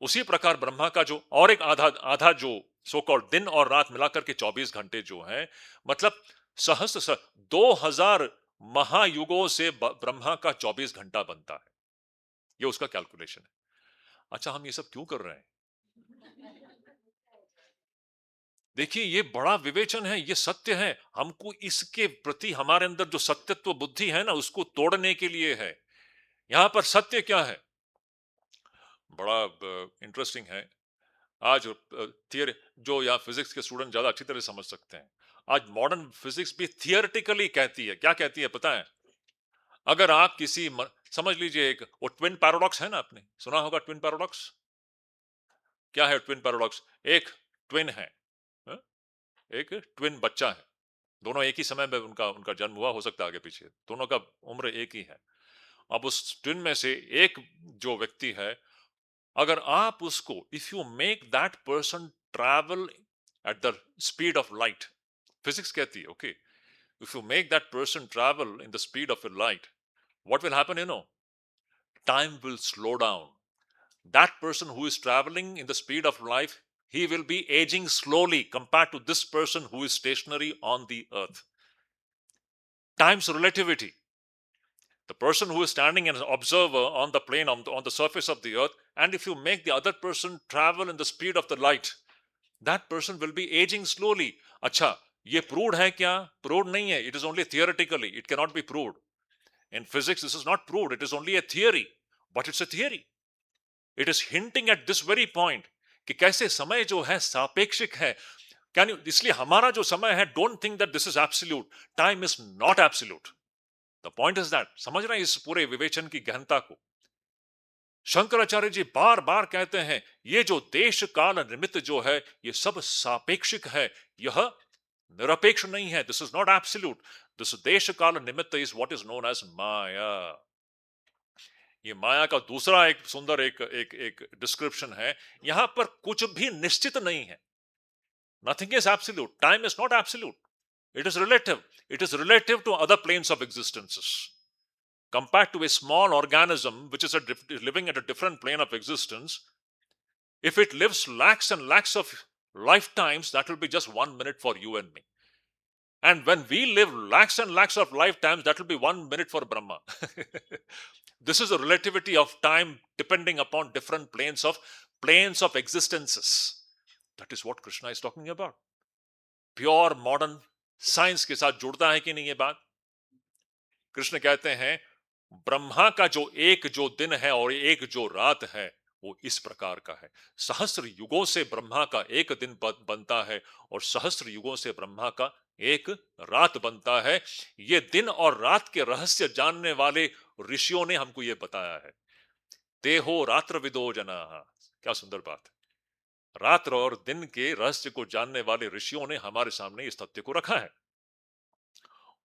A: उसी प्रकार ब्रह्मा का जो और एक आधा आधा जो सो कॉल्ड दिन और रात मिलाकर के 24 घंटे जो हैं, मतलब सहस्त्र 2000 महायुगों से ब्रह्मा का 24 घंटा बनता है। ये उसका कैलकुलेशन है। अच्छा, हम ये सब क्यों कर रहे हैं? देखिए, ये बड़ा विवेचन है, ये सत्य है। हमको इसके प्रति हमारे अंदर जो सत्यत्व बुद्धि है ना, उसको तोड़ने के लिए है। यहां पर सत्य क्या है? बड़ा इंटरेस्टिंग है। आज थियर जो या फिजिक्स के स्टूडेंट ज्यादा अच्छी तरह समझ सकते हैं। आज मॉडर्न फिजिक्स भी थियोरेटिकली कहती है, क्या कहती है पता है? अगर आप समझ लीजिए, एक वो ट्विन पैराडॉक्स है ना, आपने सुना होगा ट्विन पैराडॉक्स। क्या है ट्विन पैराडॉक्स? एक ट्विन है, हाँ? एक ट्विन बच्चा है, दोनों एक ही समय में उनका उनका जन्म हुआ, हो सकता है आगे पीछे, दोनों का उम्र एक ही है। अब उस ट्विन में से एक जो व्यक्ति है, अगर आप उसको, if you make that person travel at the speed of light, physics कहती है, okay, if you make that person travel in the speed of light, what will happen, you know? Time will slow down. That person who is traveling in the speed of life, he will be aging slowly compared to this person who is stationary on the earth. Time's relativity. The person who is standing as an observer on the plane, on the surface of the earth, and if you make the other person travel in the speed of the light, that person will be aging slowly. अच्छा, ये proved है क्या? Proved नहीं है. It is only theoretically. It cannot be proved. In physics, this is not proved. It is only a theory. But it's a theory. It is hinting at this very point कि कैसे समय जो है सापेक्षिक है। Can you, इसलिए हमारा जो समय है, don't think that this is absolute. Time is not absolute. The point is that, समझ रहे हैं इस पूरे विवेचन की गहनता को? शंकराचार्य जी बार बार कहते हैं, ये जो देश काल निमित्त जो है, ये सब सापेक्षिक है, यह निरपेक्ष नहीं है। This is not absolute. This desh kaal nimitta is what is known as maya. ये माया का दूसरा एक सुंदर एक एक एक डिस्क्रिप्शन है। यहां पर कुछ भी निश्चित नहीं है। Nothing is absolute. Time is not absolute, it is relative. It is relative to other planes of existences. Compared to a small organism which is living at a different plane of existence, if it lives lakhs and lakhs of lifetimes, that will be just 1 minute for you and me. And when we live lakhs and lakhs of lifetimes, that will be 1 minute for Brahma. This is a relativity of time depending upon different planes of existences. That is what Krishna is talking about. Pure modern science के साथ जुड़ता है कि नहीं ये बात? कृष्ण कहते हैं, ब्रह्मा का जो दिन है और एक जो रात है, वो इस प्रकार का है। सहस्त्र युगों से ब्रह्मा का एक दिन बनता है और सहस्त्र युगों से ब्रह्मा का एक रात बनता है। ये दिन और रात के रहस्य जानने वाले ऋषियों ने हमको ये बताया है। देहो रात्र विदो जना। क्या सुंदर बात है। रात्र और दिन के रहस्य को जानने वाले ऋषियों ने हमारे सामने इस तथ्य को रखा है।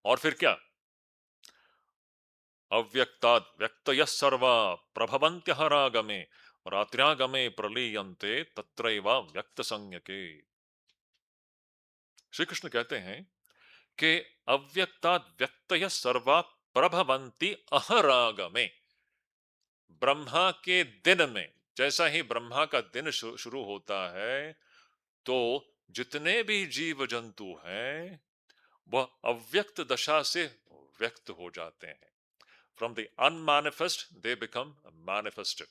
A: और फिर क्या? अव्यक्ताद् व्यक्तयः सर्वा प्रभवन्त्यः रागमे रात्र्यागमे प्रलीयन्ते तत्रैव व्यक्त संज्ञके। श्री कृष्ण कहते हैं कि अव्यक्ताद् व्यक्तयः सर्वा प्रभवन्ति अहरागमे। ब्रह्मा के दिन में, जैसा ही ब्रह्मा का दिन शुरू होता है, तो जितने भी जीव जंतु हैं वह अव्यक्त दशा से व्यक्त हो जाते हैं। From the unmanifest, they become manifested.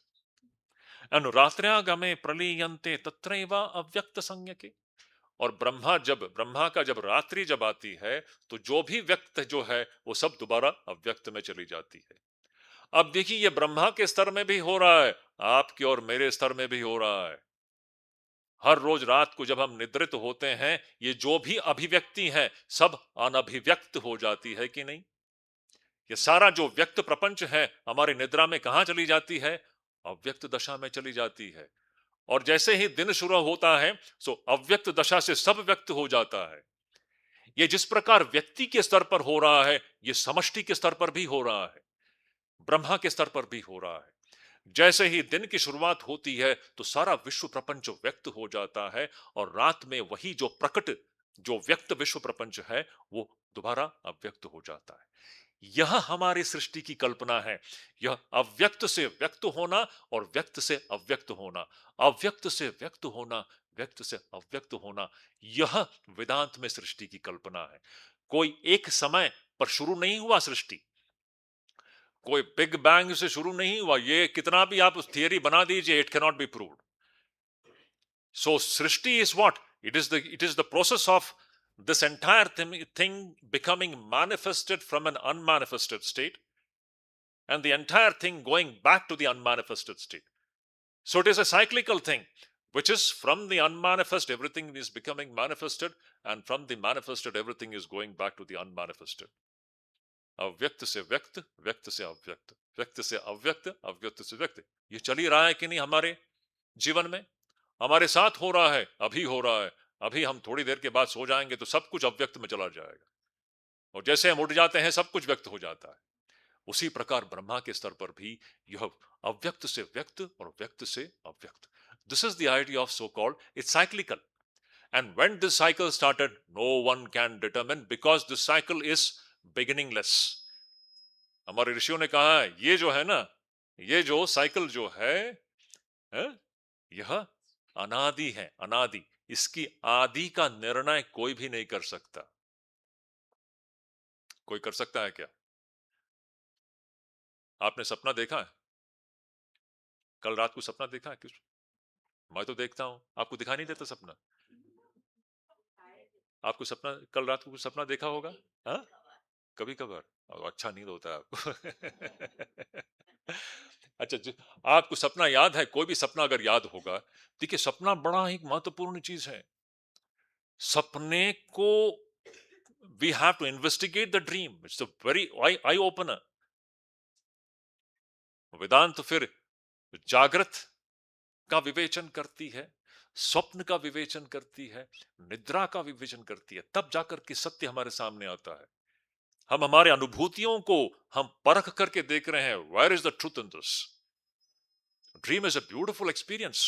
A: And रात्र्यागमे प्रलीयन्ते तत्रैव अव्यक्त संज्ञके। और ब्रह्मा का जब रात्रि जब आती है, तो जो भी व्यक्त जो है वो सब दोबारा अव्यक्त में चली जाती है। अब देखिए, ये ब्रह्मा के स्तर में भी हो रहा है, आपके और मेरे स्तर में भी हो रहा है। हर रोज रात को जब हम निद्रित होते हैं, ये जो भी अभिव्यक्ति है सब अनभिव्यक्त हो जाती है कि नहीं? ये सारा जो व्यक्त प्रपंच है हमारी निद्रा में कहां चली जाती है? अव्यक्त दशा में चली जाती है। और जैसे ही दिन शुरू होता है, सो अव्यक्त दशा से सब व्यक्त हो जाता है। ये जिस प्रकार व्यक्ति के स्तर पर हो रहा है, ये समष्टि के स्तर पर भी हो रहा है, ब्रह्मा के स्तर पर भी हो रहा है। जैसे ही दिन की शुरुआत होती है तो सारा विश्व प्रपंच व्यक्त हो जाता है, और रात में वही जो प्रकट, जो व्यक्त विश्व प्रपंच है, वो दोबारा अव्यक्त हो जाता है। यह हमारी सृष्टि की कल्पना है। यह अव्यक्त से व्यक्त होना और व्यक्त से अव्यक्त होना, अव्यक्त से व्यक्त होना, व्यक्त से अव्यक्त होना, यह वेदांत में सृष्टि की कल्पना है। कोई एक समय पर शुरू नहीं हुआ सृष्टि, कोई बिग बैंग से शुरू नहीं हुआ। ये कितना भी आप उस थियरी बना दीजिए, it can not be proved. So Srishti is what? It is the process of this entire thing becoming manifested from an unmanifested state, and the entire thing going back to the unmanifested state. So it is a cyclical thing, which is from the unmanifest, everything is becoming manifested, and from the manifested, everything is going back to the unmanifested. अव्यक्त से व्यक्त, व्यक्त से अव्यक्त, व्यक्त से अव्यक्त, अव्यक्त से व्यक्त। ये चल ही रहा है कि नहीं हमारे जीवन में? हमारे साथ हो रहा है, अभी हो रहा है। अभी हम थोड़ी देर के बाद सो जाएंगे तो सब कुछ अव्यक्त में चला जाएगा, और जैसे हम उठ जाते हैं सब कुछ व्यक्त हो जाता है। उसी प्रकार ब्रह्मा के स्तर पर भी यह अव्यक्त से व्यक्त और व्यक्त से अव्यक्त। This is the idea of so called, it's cyclical. And when this cycle started, no one can determine, because this cycle is beginningless. हमारे ऋषियों ने कहा है, ये जो है ना, ये जो साइकिल जो है यह अनादि है, अनादि। इसकी आदि का निर्णय कोई भी नहीं कर सकता। कोई कर सकता है क्या? आपने सपना देखा है? कल रात को सपना देखा है कुछ? मैं तो देखता हूं, आपको दिखाई नहीं देता सपना? आपको सपना, कल रात को कुछ सपना देखा होगा? हाँ, कभी कभार। अच्छा नींद होता है आपको। अच्छा आपको सपना याद है? कोई भी सपना अगर याद होगा, देखिए सपना बड़ा ही महत्वपूर्ण चीज है। सपने को we have to investigate the dream, it's a very eye opener. Vedanta फिर जागृत का विवेचन करती है, स्वप्न का विवेचन करती है, निद्रा का विवेचन करती है, तब जाकर के सत्य हमारे सामने आता है। हम हमारे अनुभूतियों को हम परख करके देख रहे हैं, where is the truth in this? Dream is a beautiful experience,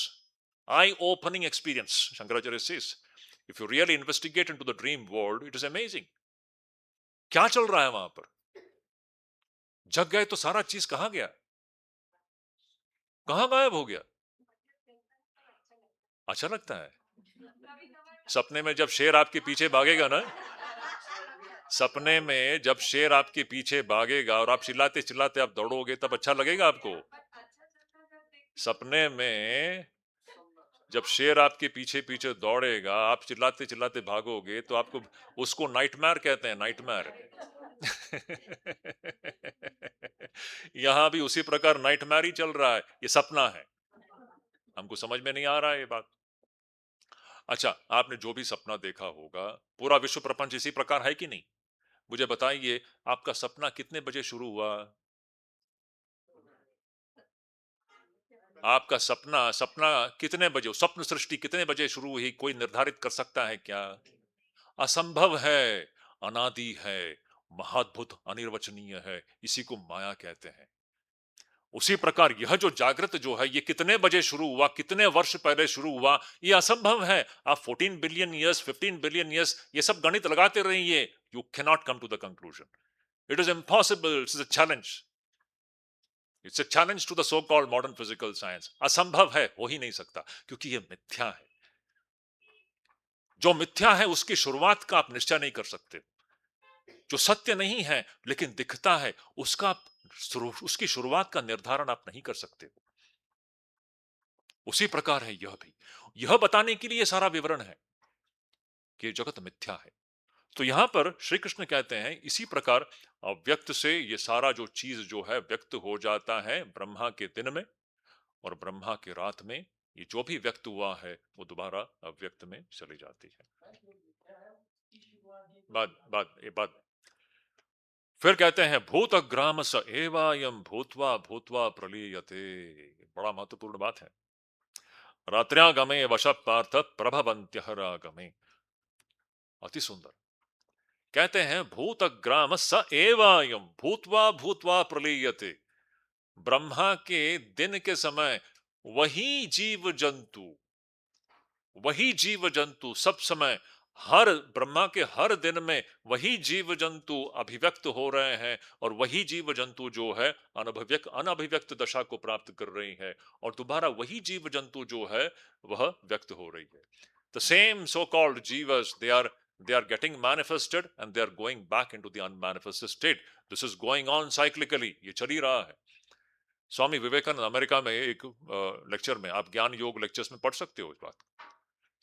A: I opening experience. Shankaracharya says, if you really investigate into the dream world, it is amazing. क्या चल रहा है वहां पर? जग गए तो सारा चीज कहां गया, कहां गायब हो गया? अच्छा लगता है सपने में जब शेर आपके पीछे भागेगा ना, सपने में जब शेर आपके पीछे भागेगा और आप चिल्लाते चिल्लाते आप दौड़ोगे, तब अच्छा लगेगा आपको? सपने में जब शेर आपके पीछे पीछे दौड़ेगा, आप चिल्लाते चिल्लाते भागोगे, तो आपको, उसको नाइटमेयर कहते हैं, नाइटमेयर। यहां भी उसी प्रकार नाइटमेयर ही चल रहा है, ये सपना है। हमको समझ में नहीं आ रहा है ये बात। अच्छा, आपने जो भी सपना देखा होगा, पूरा विश्व प्रपंच इसी प्रकार है कि नहीं? मुझे बताइए, आपका सपना कितने बजे शुरू हुआ? आपका सपना सपना कितने बजे, स्वप्न सृष्टि कितने बजे शुरू हुई? कोई निर्धारित कर सकता है क्या? असंभव है, अनादि है, महाद्भुत, अनिर्वचनीय है, इसी को माया कहते हैं। उसी प्रकार यह जो जागृत जो है, ये कितने बजे शुरू हुआ, कितने वर्ष पहले शुरू हुआ, ये असंभव है। आप 14 बिलियन ईयर्स, 15 बिलियन ईयर्स, ये सब गणित लगाते रहिए, you can not come to the conclusion. It is impossible, it's a challenge. It's a challenge to the so called modern physical science. असंभव है, हो ही नहीं सकता, क्योंकि यह मिथ्या है। जो मिथ्या है उसकी शुरुआत का आप निश्चय नहीं कर सकते। जो सत्य नहीं है लेकिन दिखता है, उसका उसकी शुरुआत का निर्धारण आप नहीं कर सकते। उसी प्रकार है यह भी। यह बताने के लिए सारा विवरण है कि जगत मिथ्या है। तो यहां पर श्री कृष्ण कहते हैं, इसी प्रकार अव्यक्त से ये सारा जो चीज जो है व्यक्त हो जाता है ब्रह्मा के दिन में, और ब्रह्मा के रात में ये जो भी व्यक्त हुआ है वो दोबारा अव्यक्त में चली जाती है। बात बात ये बात फिर कहते हैं भूतग्राम स एवायम भूत्वा भूत्वा प्रलीयते। बड़ा महत्वपूर्ण बात है। रात्र्यागमे वश पार्थ प्रभवन्त्यः रागमे। अति सुंदर। कहते हैं भूतग्राम स एवायम भूत्वा भूत्वा प्रलीयते। ब्रह्मा के दिन के समय वही जीव जंतु सब समय, हर ब्रह्मा के हर दिन में वही जीव जंतु अभिव्यक्त हो रहे हैं, और वही जीव जंतु जो है अनभिव्यक्त अनभिव्यक्त दशा को प्राप्त कर रही है, और दोबारा वही जीव जंतु जो है वह व्यक्त हो रही है। The same so-called jivas, they are getting manifested and they are going back into the unmanifested state. This is going on cyclically. ये चल ही रहा है। स्वामी विवेकानंद अमेरिका में एक लेक्चर में, आप ज्ञान योग लेक्चर्स में पढ़ सकते हो इस बात।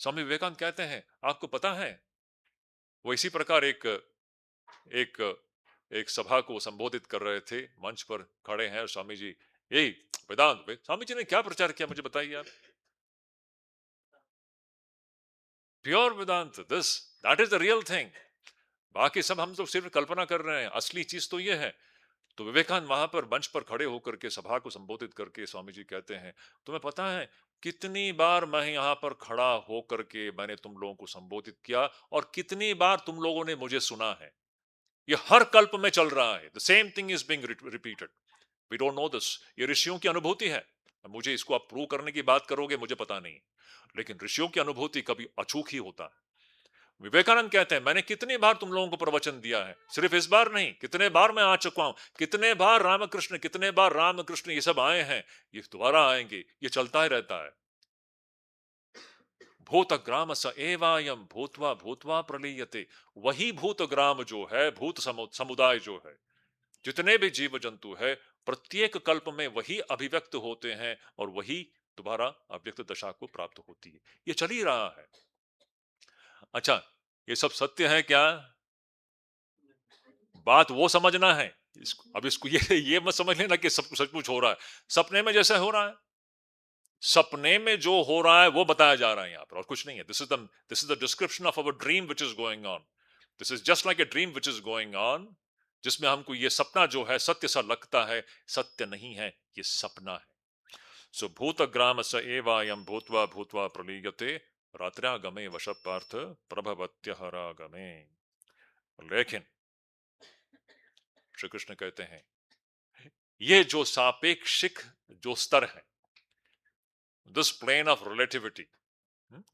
A: स्वामी विवेकानंद कहते हैं, आपको पता है, वो इसी प्रकार एक एक सभा को संबोधित कर रहे थे, मंच पर खड़े हैं और स्वामी जी, यही वेदांत, स्वामी जी ने क्या प्रचार किया मुझे बताइए आप। Pure Vedanta, this that is the real thing. बाकी सब हम तो सिर्फ कल्पना कर रहे हैं, असली चीज तो ये है। तो विवेकानंद वहां पर मंच पर खड़े होकर के सभा को संबोधित करके स्वामी जी कहते हैं, तुम्हें पता है कितनी बार मैं यहाँ पर खड़ा होकर के मैंने तुम लोगों को संबोधित किया, और कितनी बार तुम लोगों ने मुझे सुना है। ये हर कल्प में चल रहा है। The same thing is being repeated. We don't know this. ये ऋषियों की अनुभूति है। मुझे इसको आप प्रूव करने की बात करोगे मुझे पता नहीं, लेकिन ऋषियों की अनुभूति कभी अचूक ही होता है। विवेकानंद कहते हैं, मैंने कितनी बार तुम लोगों को प्रवचन दिया है, सिर्फ इस बार नहीं, कितने बार मैं आ चुका हूं, कितने बार रामकृष्ण, कितने बार रामकृष्ण ये सब आए हैं, ये दोबारा आएंगे, ये चलता ही रहता है। भूतग्राम स एवायम भूतवा भूतवा प्रलीयते। वही भूतग्राम जो है, भूत समुदाय जो है, जितने भी जीव जंतु है, प्रत्येक कल्प में वही अभिव्यक्त होते हैं, और वही दोबारा अव्यक्त दशा को प्राप्त होती है। ये चल ही रहा है। अच्छा, ये सब सत्य है क्या? बात वो समझना है। अब इसको ये मत समझ लेना कि सब सचमुच हो रहा है। सपने में जैसे हो रहा है, सपने में जो हो रहा है वो बताया जा रहा है यहाँ पर, और कुछ नहीं है। This is the description of our dream which is going on. This is just like a dream which is going on, जिसमें हमको ये सपना जो है सत्य सा लगता है, सत्य नहीं है, ये सपना है। सो भूतग्राम स एवायम भूत्वा भूत्वा प्रलीयते, रात्र्यागमे वश पार्थ प्रभवत्यः रागमे। लेकिन श्री कृष्ण कहते हैं, ये जो सापेक्षिक जो स्तर है, दिस प्लेन ऑफ रिलेटिविटी,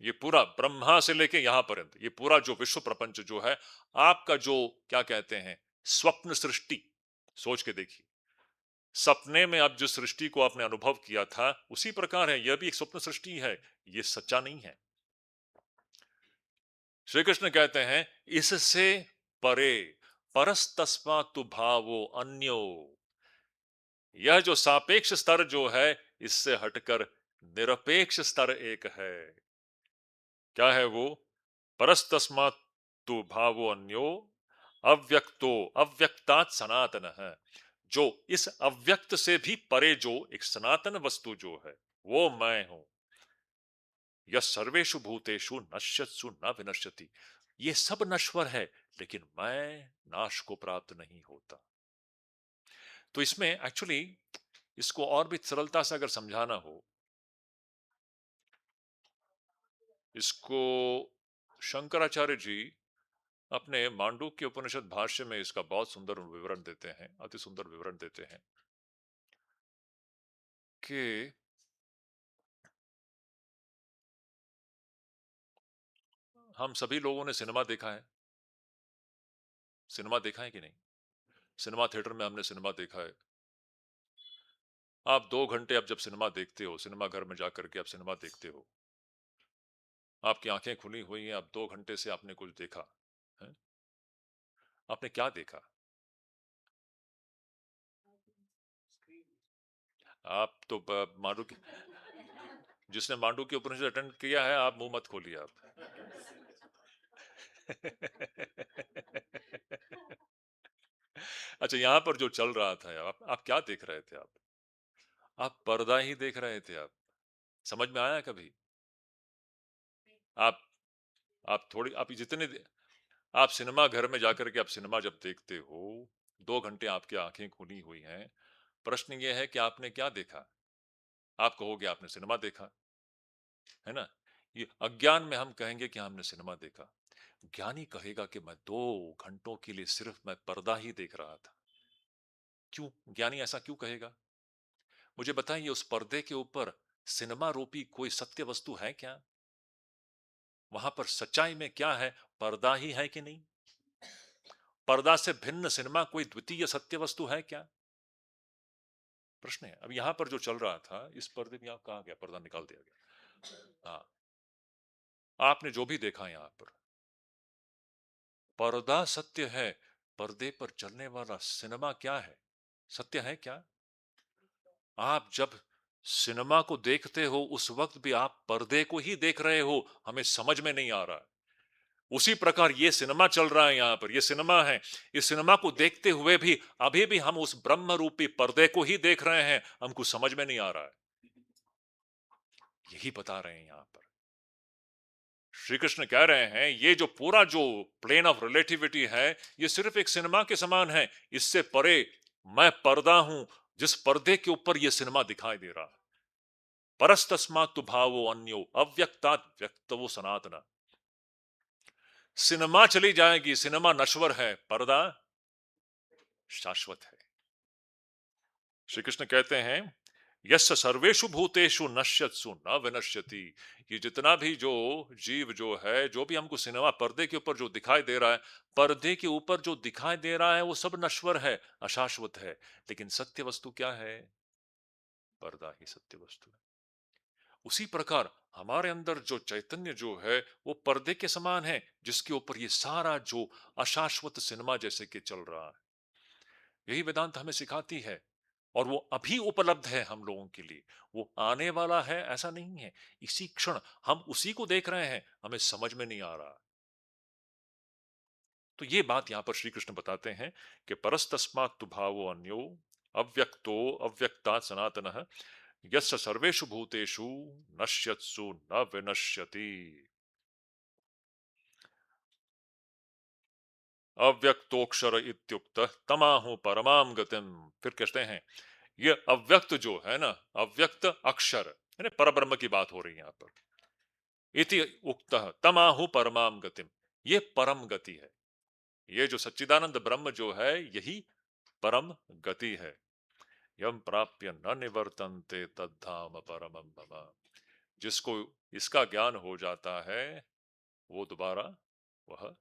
A: ये पूरा ब्रह्मा से लेके यहां पर्यंत, ये पूरा जो विश्व प्रपंच जो है, आपका जो क्या कहते हैं स्वप्न सृष्टि, सोच के देखिए, सपने में आप जिस सृष्टि को आपने अनुभव किया था उसी प्रकार है, यह भी एक स्वप्न सृष्टि है, ये सच्चा नहीं है। श्री कृष्ण कहते हैं, इससे परे, परस्तस्मातु भावो अन्यो, यह जो सापेक्ष स्तर जो है, इससे हटकर निरपेक्ष स्तर एक है। क्या है वो? परस्तस्मात् तु भावो अन्यो अव्यक्तो अव्यक्तात् सनातन है। जो इस अव्यक्त से भी परे जो एक सनातन वस्तु जो है, वो मैं हूं। यह सर्वेषु भूतेषु नश्यत्सु न विनश्यति। ये सब नश्वर है, लेकिन मैं नाश को प्राप्त नहीं होता। तो इसमें एक्चुअली इसको और भी सरलता से अगर समझाना हो, इसको शंकराचार्य जी अपने मांडूक्य उपनिषद भाष्य में इसका बहुत सुंदर विवरण देते हैं, अति सुंदर विवरण देते हैं कि हम सभी लोगों ने सिनेमा देखा है। सिनेमा देखा है कि नहीं? सिनेमा थिएटर में हमने सिनेमा देखा है। आप 2 घंटे अब जब सिनेमा देखते हो, सिनेमा घर में जाकर के आप सिनेमा देखते हो, आपकी आंखें खुली हुई हैं, आप 2 घंटे से आपने कुछ देखा है। आपने क्या देखा? आप तो मांडू, जिसने मांडूक्य उपनिषद अटेंड किया है, आप मुंह मत खोलिए आप। अच्छा, यहां पर जो चल रहा था, आप क्या देख रहे थे? आप पर्दा ही देख रहे थे। आप समझ में आया कभी? आप आप थोड़ी आप जितने आप सिनेमा घर में जाकर के आप सिनेमा जब देखते हो, 2 घंटे आपकी आंखें खुली हुई हैं, प्रश्न ये है कि आपने क्या देखा? आप कहोगे आपने सिनेमा देखा, है ना? ये अज्ञान में हम कहेंगे कि हमने सिनेमा देखा। ज्ञानी कहेगा कि मैं 2 घंटों के लिए सिर्फ मैं पर्दा ही देख रहा था। क्यों? ज्ञानी ऐसा क्यों कहेगा? मुझे बताइए, उस पर्दे के ऊपर सिनेमा रूपी कोई सत्य वस्तु है क्या? वहां पर सच्चाई में क्या है? पर्दा ही है कि नहीं? पर्दा से भिन्न सिनेमा कोई द्वितीय सत्य वस्तु है क्या? प्रश्न है। अब यहां पर जो चल रहा था, इस पर्दे में आप कहा गया, पर्दा निकाल दिया गया। हाँ, आपने जो भी देखा यहां पर, पर्दा सत्य है। पर्दे पर चलने वाला सिनेमा क्या है? सत्य है क्या? आप जब सिनेमा को देखते हो उस वक्त भी आप पर्दे को ही देख रहे हो, हमें समझ में नहीं आ रहा है। उसी प्रकार ये सिनेमा चल रहा है, यहां पर ये सिनेमा है। इस सिनेमा को देखते हुए भी अभी भी हम उस ब्रह्म रूपी पर्दे को ही देख रहे हैं, हमको समझ में नहीं आ रहा है। यही बता रहे हैं यहां पर श्री कृष्ण, कह रहे हैं ये जो पूरा जो प्लेन ऑफ रिलेटिविटी है, ये सिर्फ एक सिनेमा के समान है। इससे परे मैं पर्दा हूं, जिस पर्दे के ऊपर यह सिनेमा दिखाई दे रहा है। परस्तस्मात् भावो अन्यो अव्यक्तात् व्यक्तवो सनातन। सिनेमा चली जाएगी, सिनेमा नश्वर है, पर्दा शाश्वत है। श्री कृष्ण कहते हैं, यस्य सर्वेषु भूतेषु नश्यत्सु न विनश्यति। ये जितना भी जो जीव जो है, जो भी हमको सिनेमा पर्दे के ऊपर जो दिखाई दे रहा है, पर्दे के ऊपर जो दिखाई दे रहा है वो सब नश्वर है, अशाश्वत है। लेकिन सत्य वस्तु क्या है? पर्दा ही सत्य वस्तु है। उसी प्रकार हमारे अंदर जो चैतन्य जो है, वो पर्दे के समान है, जिसके ऊपर ये सारा जो अशाश्वत सिनेमा जैसे कि चल रहा है। यही वेदांत हमें सिखाती है। और वो अभी उपलब्ध है हम लोगों के लिए, वो आने वाला है ऐसा नहीं है। इसी क्षण हम उसी को देख रहे हैं, हमें समझ में नहीं आ रहा। तो ये बात यहां पर श्री कृष्ण बताते हैं कि परस्तस्मात् भावो अन्यो अव्यक्तो अव्यक्तात् सनातनः यस्य सर्वेषु भूतेषु नश्यत्सु न विनश्यति। अव्यक्तोक्षर इत्युक्त तमाहु परमाम गतिम। फिर कहते हैं, ये अव्यक्त जो है ना, अव्यक्त अक्षर यानी परब्रह्म की बात हो रही है यहाँ पर। इति उक्त तमाहु परमाम गतिम, ये परम गति है। ये जो सच्चिदानंद ब्रह्म जो है, यही परम गति है। यम प्राप्य न निवर्तन्ते तद्धाम परमम मम। जिसको इसका ज्ञान हो जाता है, वो दोबारा वह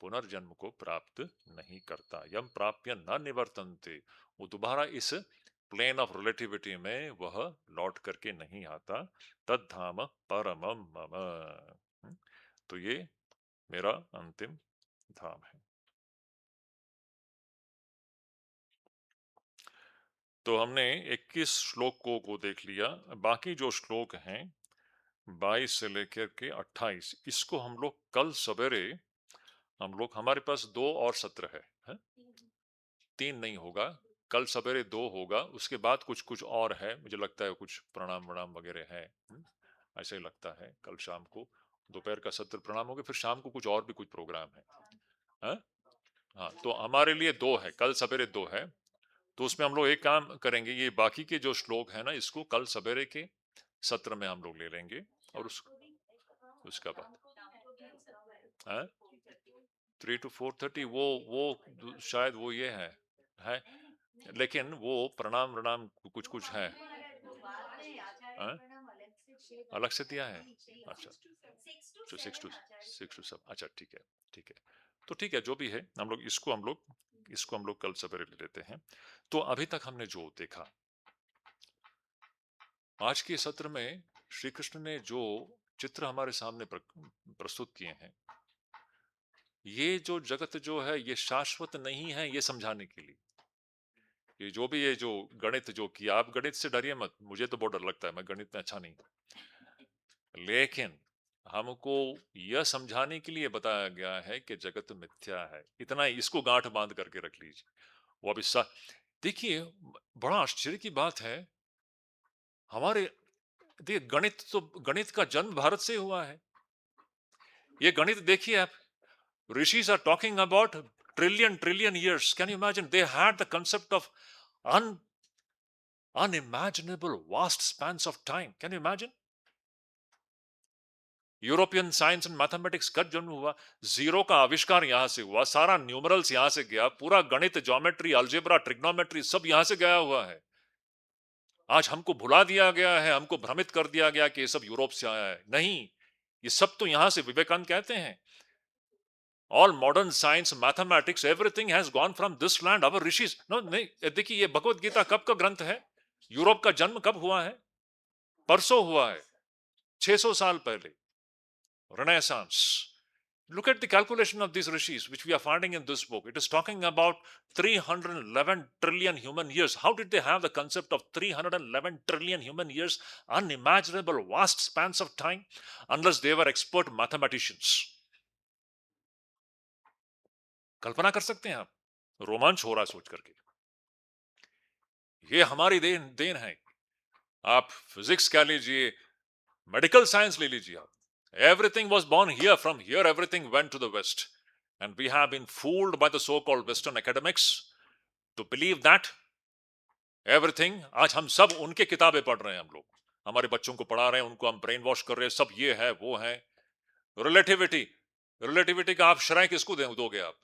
A: पुनर्जन्म को प्राप्त नहीं करता। यम प्राप्य न निवर्तन्ते, वो दोबारा इस प्लेन ऑफ रिलेटिविटी में वह लौट करके नहीं आता। तद्धाम परमम मम। तो ये मेरा अंतिम धाम है। तो हमने 21 श्लोकों को देख लिया। बाकी जो श्लोक हैं 22 से लेकर के 28, इसको हम लोग कल सवेरे, हम लोग हमारे पास 2 और सत्र है? 3 नहीं होगा, कल सवेरे 2 होगा। उसके बाद कुछ कुछ और है, मुझे लगता है कुछ प्रणाम वणाम वगैरह है। ऐसे ही लगता है। कल शाम को दोपहर का सत्र प्रणाम होगा, फिर शाम को कुछ और भी कुछ प्रोग्राम है। हाँ, हाँ, तो हमारे लिए 2 है, कल सवेरे 2 है। तो उसमें हम लोग एक काम करेंगे, ये बाकी के जो श्लोक है ना, इसको कल सवेरे के सत्र में हम लोग ले लेंगे। और उसका बाद 3 to 4:30 वो शायद वो ये है। लेकिन वो प्रणाम प्रणाम कुछ कुछ है। हाँ? अलग से दिया है। अच्छा, तो 6 to 7। अच्छा, ठीक है, ठीक है। तो ठीक है, जो भी है, हम लोग कल सवेरे ले लेते हैं। तो अभी तक हमने जो देखा, आज के सत्र में श्री कृष्ण ने जो चित्र हमारे सामने प्रस्तुत किए हैं, ये जो जगत जो है ये शाश्वत नहीं है, ये समझाने के लिए। ये जो भी ये जो गणित जो किया, आप गणित से डरिए मत, मुझे तो बहुत डर लगता है, मैं गणित में अच्छा नहीं हूं। लेकिन हमको यह समझाने के लिए बताया गया है कि जगत मिथ्या है। इतना ही, इसको गांठ बांध करके रख लीजिए। वो अभी देखिए, बड़ा आश्चर्य की बात है। हमारे देखिए, गणित का जन्म भारत से हुआ है। ये गणित देखिए आप, rishis are talking about trillion years. Can you imagine? They had the concept of unimaginable vast spans of time. Can you imagine? European science and mathematics का जन्म हुआ, जीरो का आविष्कार यहां से हुआ, सारा न्यूमरल्स यहां से गया, पूरा गणित, ज्योमेट्री, अलजेब्रा, ट्रिग्नोमेट्री सब यहां से गया हुआ है। आज हमको भुला दिया गया है, हमको भ्रमित कर दिया गया कि ये सब यूरोप से आया है। नहीं, ये सब तो यहां से विवेकानंद कहते हैं, all modern science, mathematics, everything has gone from this land, our rishis. No नहीं, देखिए ये भगवत गीता कब का ग्रंथ है? यूरोप का जन्म कब हुआ है? परसों हुआ है, 600 साल पहले, Renaissance. Look at the calculation of these rishis, which we are finding in this book. It is talking about 311 trillion human years. How did they have the concept of 311 trillion human years? Unimaginable, vast spans of time, unless they were expert mathematicians. कल्पना कर सकते हैं आप? रोमांच हो रहा है सोच करके। ये हमारी देन है। आप फिजिक्स कह लीजिए, मेडिकल साइंस ले लीजिए आप, everything was born here. From here everything went to the west, and we have been fooled by the so-called western academics to believe that everything, आज हम सब उनके किताबें पढ़ रहे हैं, हम लोग हमारे बच्चों को पढ़ा रहे हैं, उनको हम ब्रेन वॉश कर रहे हैं, सब ये है वो है। रिलेटिविटी, रिलेटिविटी का आप श्रेय किसको दोगे? आप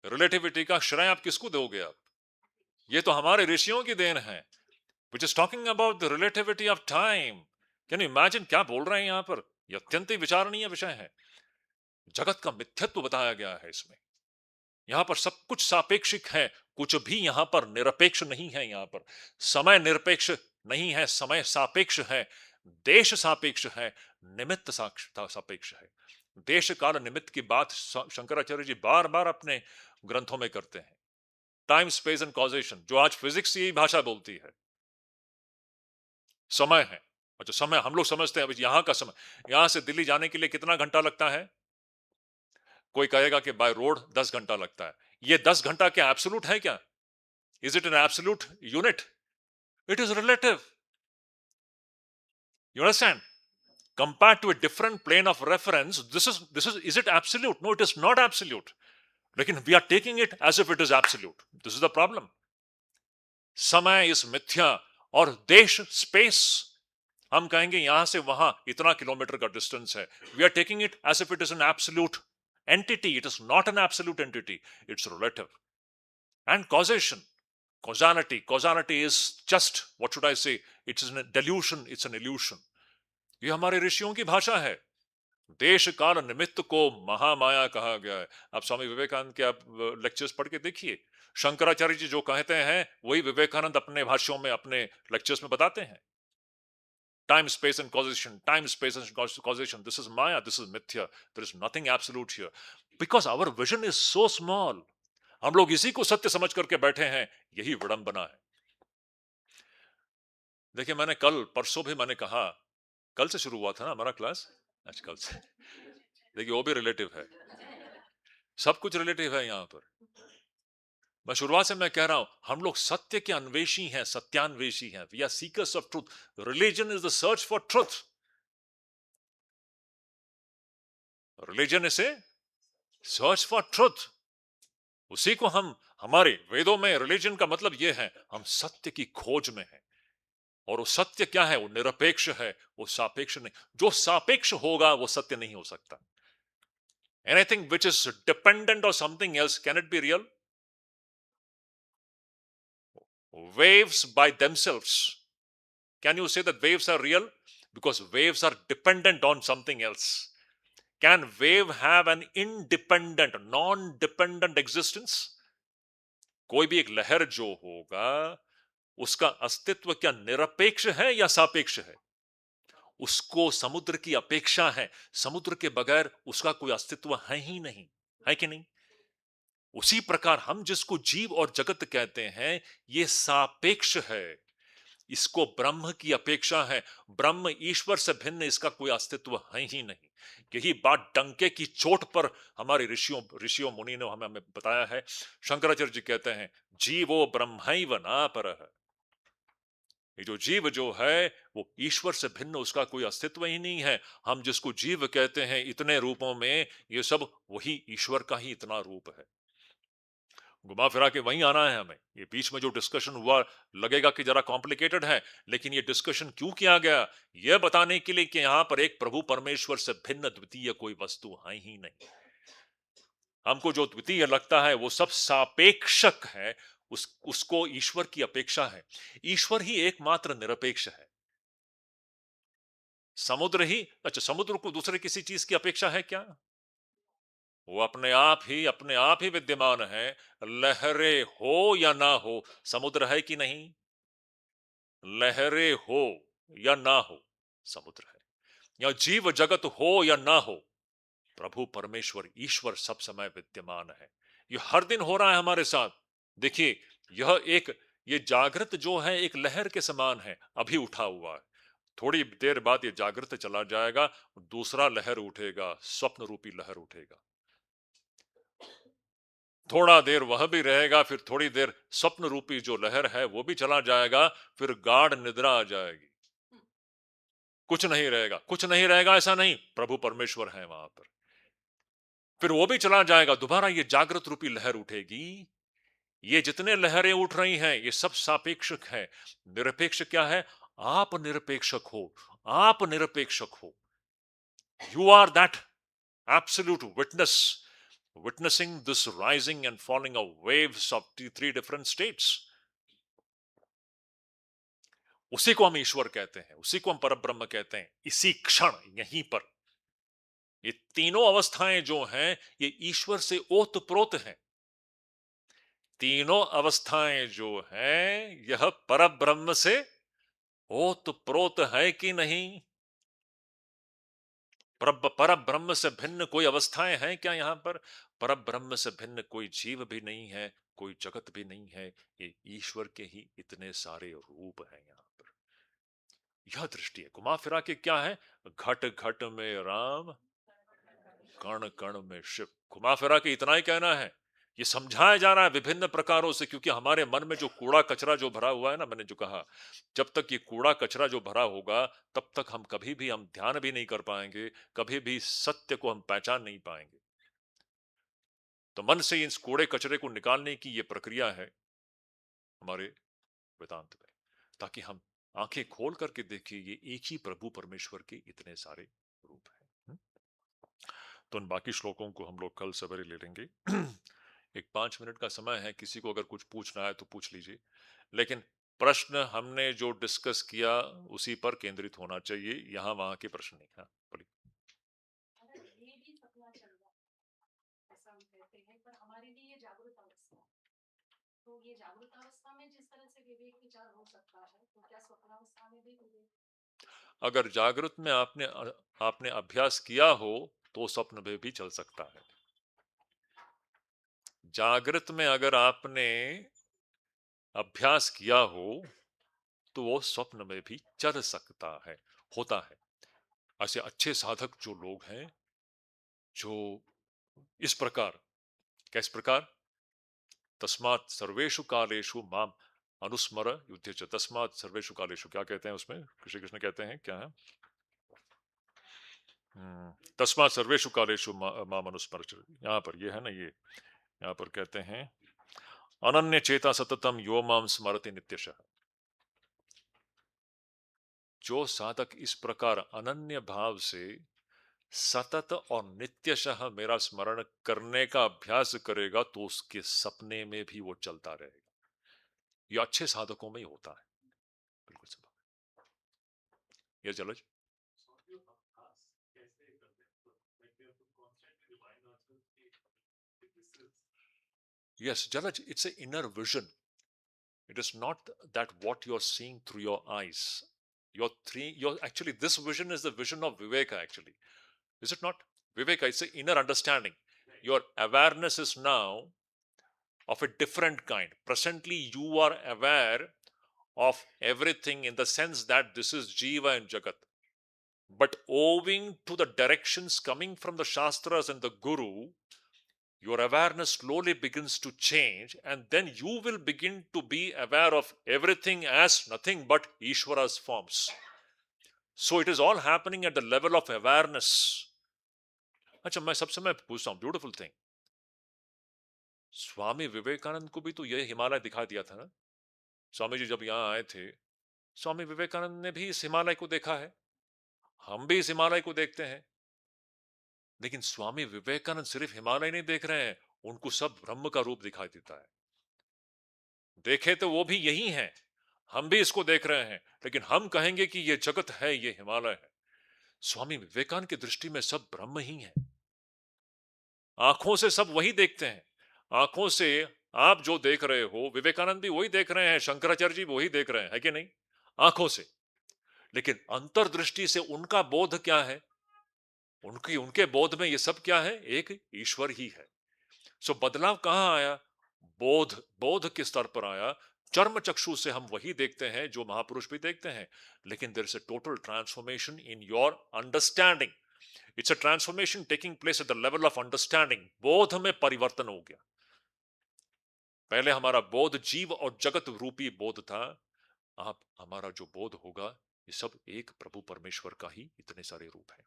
A: रिलेटिविटी का श्रेय आप किसको दोगे? आप, ये तो हमारे ऋषियों की देन है, which is talking about the relativity of time. Can you imagine क्या बोल रहे हैं यहां पर? यह अत्यंत ही विचारणीय विषय है। जगत का मिथ्यत्व बताया गया है इसमें। यहां पर सब कुछ सापेक्षिक है, कुछ भी यहां पर निरपेक्ष नहीं है। यहां पर समय निरपेक्ष नहीं है, समय सापेक्ष है, देश सापेक्ष है, निमित्त सापेक्ष है। देश काल निमित्त की बात शंकराचार्य जी बार बार अपने ग्रंथों में करते हैं। टाइम, स्पेस एंड कॉजेशन, जो आज फिजिक्स यही भाषा बोलती है, समय है। अच्छा, समय हम लोग समझते हैं यहां का समय, यहां से दिल्ली जाने के लिए कितना घंटा लगता है? कोई कहेगा कि बाय रोड 10 घंटा लगता है। ये 10 घंटा क्या एब्सोल्यूट है क्या? Is it an absolute unit? It is relative. You understand? Compared to a different plane of reference, is it absolute? No, it is not absolute. लेकिन we are taking it as if it is absolute. This is the problem. समय इस मिथ्या, और देश, space, हम कहेंगे यहां से वहां इतना किलोमीटर का डिस्टेंस है। We are taking it as if it is an absolute entity. It is not an absolute entity. It's relative. And causation, causality is just, what should I say? It's a delusion. It's an illusion. ये हमारे ऋषियों की भाषा है। देश काल निमित्त को महामाया कहा गया है। आप स्वामी विवेकानंद के आप लेक्चर्स पढ़ के देखिए, शंकराचार्य जी जो कहते हैं वही विवेकानंद अपने भाष्यों में, अपने लेक्चर्स में बताते हैं। Time, space and causation, time, space and causation, this is maya, this is mithya, there is nothing absolute here, because our vision is so small. हम लोग इसी को सत्य समझ करके बैठे हैं, यही विडंबना है। देखिए, मैंने कल परसों भी मैंने कहा, कल से शुरू हुआ था ना हमारा क्लास, आज कल से, देखिए वो भी रिलेटिव है, सब कुछ रिलेटिव है यहां पर। मैं शुरुआत से मैं कह रहा हूं, हम लोग सत्य के अन्वेषी हैं, सत्यान्वेषी हैं। We are seekers of truth. Religion is the search for truth. Religion is a search for truth. उसी को हम, हमारे वेदों में रिलीजन का मतलब यह है, हम सत्य की खोज में हैं। और वो सत्य क्या है? वो निरपेक्ष है, वो सापेक्ष नहीं। जो सापेक्ष होगा वो सत्य नहीं हो सकता। Anything which is dependent on something else, can it be real? Waves by themselves, can you say that waves are real? Because waves are dependent on something else. Can wave have an independent, non-dependent existence? कोई भी एक लहर जो होगा, उसका अस्तित्व क्या निरपेक्ष है या सापेक्ष है? उसको समुद्र की अपेक्षा है, समुद्र के बगैर उसका कोई अस्तित्व है ही नहीं, है कि नहीं? उसी प्रकार हम जिसको जीव और जगत कहते हैं, ये सापेक्ष है, इसको ब्रह्म की अपेक्षा है। ब्रह्म ईश्वर से भिन्न इसका कोई अस्तित्व है ही नहीं। यही बात डंके की चोट पर हमारे ऋषियों मुनि ने हमें बताया है। शंकराचार्य जी कहते हैं, जीवो ब्रह्मैव न परः। ये जो जीव जो है वो ईश्वर से भिन्न उसका कोई अस्तित्व ही नहीं है। हम जिसको जीव कहते हैं इतने रूपों में, ये सब वही ईश्वर का ही इतना रूप है। घुमा फिरा के वहीं आना है हमें। ये बीच में जो डिस्कशन हुआ लगेगा कि जरा कॉम्प्लिकेटेड है, लेकिन ये डिस्कशन क्यों किया गया, यह बताने के लिए कि यहां पर एक प्रभु परमेश्वर से भिन्न द्वितीय कोई वस्तु है ही नहीं। हमको जो द्वितीय लगता है वो सब सापेक्षक है, उसको ईश्वर की अपेक्षा है। ईश्वर ही एकमात्र निरपेक्ष है। समुद्र ही, अच्छा समुद्र को दूसरे किसी चीज की अपेक्षा है क्या? वो अपने आप ही विद्यमान है। लहरें हो या ना हो, समुद्र है कि नहीं? लहरें हो या ना हो, समुद्र है। या जीव जगत हो या ना हो, प्रभु परमेश्वर ईश्वर सब समय विद्यमान है। ये हर दिन हो रहा है हमारे साथ। देखिए, यह एक ये जागृत जो है एक लहर के समान है, अभी उठा हुआ है। थोड़ी देर बाद ये जागृत चला जाएगा, दूसरा लहर उठेगा, स्वप्न रूपी लहर उठेगा। थोड़ा देर वह भी रहेगा, फिर थोड़ी देर स्वप्न रूपी जो लहर है वो भी चला जाएगा, फिर गाढ़ निद्रा आ जाएगी। कुछ नहीं रहेगा, कुछ नहीं रहेगा ऐसा नहीं, प्रभु परमेश्वर है वहां पर। फिर वो भी चला जाएगा, दोबारा ये जागृत रूपी लहर उठेगी। ये जितने लहरें उठ रही हैं ये सब सापेक्षक है। निरपेक्ष क्या है? आप निरपेक्षक हो। आप निरपेक्षक हो। You are that absolute witness, witnessing this rising and falling of waves of the three different states. उसी को हम ईश्वर कहते हैं, उसी को हम परब्रह्म कहते हैं। इसी क्षण यहीं पर ये तीनों अवस्थाएं जो हैं ये ईश्वर से ओतप्रोत हैं। तीनों अवस्थाएं जो हैं यह परब्रह्म से ओतप्रोत है कि नहीं? परब्रह्म से भिन्न कोई अवस्थाएं हैं क्या यहां पर? परब्रह्म से भिन्न कोई जीव भी नहीं है, कोई जगत भी नहीं है। ये ईश्वर के ही इतने सारे रूप हैं यहां पर। यह दृष्टि है। घुमा फिरा के क्या है? घट घट में राम, कण कण में शिव। घुमा फिरा के इतना ही कहना है। ये समझाया जा रहा है विभिन्न प्रकारों से, क्योंकि हमारे मन में जो कूड़ा कचरा जो भरा हुआ है ना, मैंने जो कहा, जब तक ये कूड़ा कचरा जो भरा होगा तब तक हम कभी भी हम ध्यान भी नहीं कर पाएंगे, कभी भी सत्य को हम पहचान नहीं पाएंगे। तो मन से इस कूड़े कचरे को निकालने की ये प्रक्रिया है हमारे वेदांत में, ताकि हम आंखें खोल करके देखिए ये एक ही प्रभु परमेश्वर के इतने सारे रूप हैं। तो उन बाकी श्लोकों को हम लोग कल सवेरे ले लेंगे। एक 5 मिनट का समय है, किसी को अगर कुछ पूछना है तो पूछ लीजिए, लेकिन प्रश्न हमने जो डिस्कस किया उसी पर केंद्रित होना चाहिए, यहाँ वहां के प्रश्न नहीं। हाँ बोलिए। अगर जागृत में आपने अभ्यास किया हो तो स्वप्न में भी चल सकता है। जागृत में अगर आपने अभ्यास किया हो तो वो स्वप्न में भी चल सकता है, होता है। ऐसे अच्छे साधक जो लोग हैं जो इस प्रकार, किस प्रकार, तस्मात् सर्वेषु कालेषु माम अनुस्मर युद्धे च। तस्मात् सर्वेषु कालेषु क्या कहते हैं उसमें? श्री कृष्ण कहते हैं क्या है? तस्मात् सर्वेषु कालेषु माम अनुस्मर। यहाँ पर ये है ना, ये यहाँ पर कहते हैं अनन्य चेता सततम यो माम स्मरति नित्यशः। जो साधक इस प्रकार अनन्य भाव से सतत और नित्यशः मेरा स्मरण करने का अभ्यास करेगा तो उसके सपने में भी वो चलता रहेगा। ये अच्छे साधकों में ही होता है। बिल्कुल संभव। ये जलज। Yes, Jalaj, it's an inner vision. It is not that what you're seeing through your eyes. Your actually this vision is the vision of Viveka actually. Is it not? Viveka, it's an inner understanding. Your awareness is now of a different kind. Presently, you are aware of everything in the sense that this is Jiva and Jagat. But owing to the directions coming from the Shastras and the Guru, your awareness slowly begins to change, and then you will begin to be aware of everything as nothing but Ishvara's forms. So it is all happening at the level of awareness. अच्छा, मैं सबसे मैं पूछता हूं, beautiful thing, Swami Vivekananda को भी तो यह हिमालय दिखा दिया था ना? स्वामी जी जब यहां आए थे, स्वामी विवेकानंद ने भी इस हिमालय को देखा है, हम भी इस हिमालय को देखते हैं। लेकिन स्वामी विवेकानंद सिर्फ हिमालय नहीं देख रहे हैं, उनको सब ब्रह्म का रूप दिखाई देता है। देखे तो वो भी यही है, हम भी इसको देख रहे हैं, लेकिन हम कहेंगे कि ये जगत है, ये हिमालय है। स्वामी विवेकानंद की दृष्टि में सब ब्रह्म ही है। आंखों से सब वही देखते हैं। आंखों से आप जो देख रहे हो, विवेकानंद भी वही देख रहे हैं, शंकराचार्य जी भी वही देख रहे हैं, है कि नहीं? आंखों से। लेकिन अंतर्दृष्टि से उनका बोध क्या है? उनके बोध में ये सब क्या है? एक ईश्वर ही है। सो बदलाव कहां आया? बोध बोध के स्तर पर आया। चर्म चक्षु से हम वही देखते हैं जो महापुरुष भी देखते हैं, लेकिन there is a total transformation in your understanding. It's a transformation taking place at the level of understanding. बोध में परिवर्तन हो गया। पहले हमारा बोध जीव और जगत रूपी बोध था। आप हमारा जो बोध होगा, ये सब एक प्रभु परमेश्वर का ही इतने सारे रूप हैं।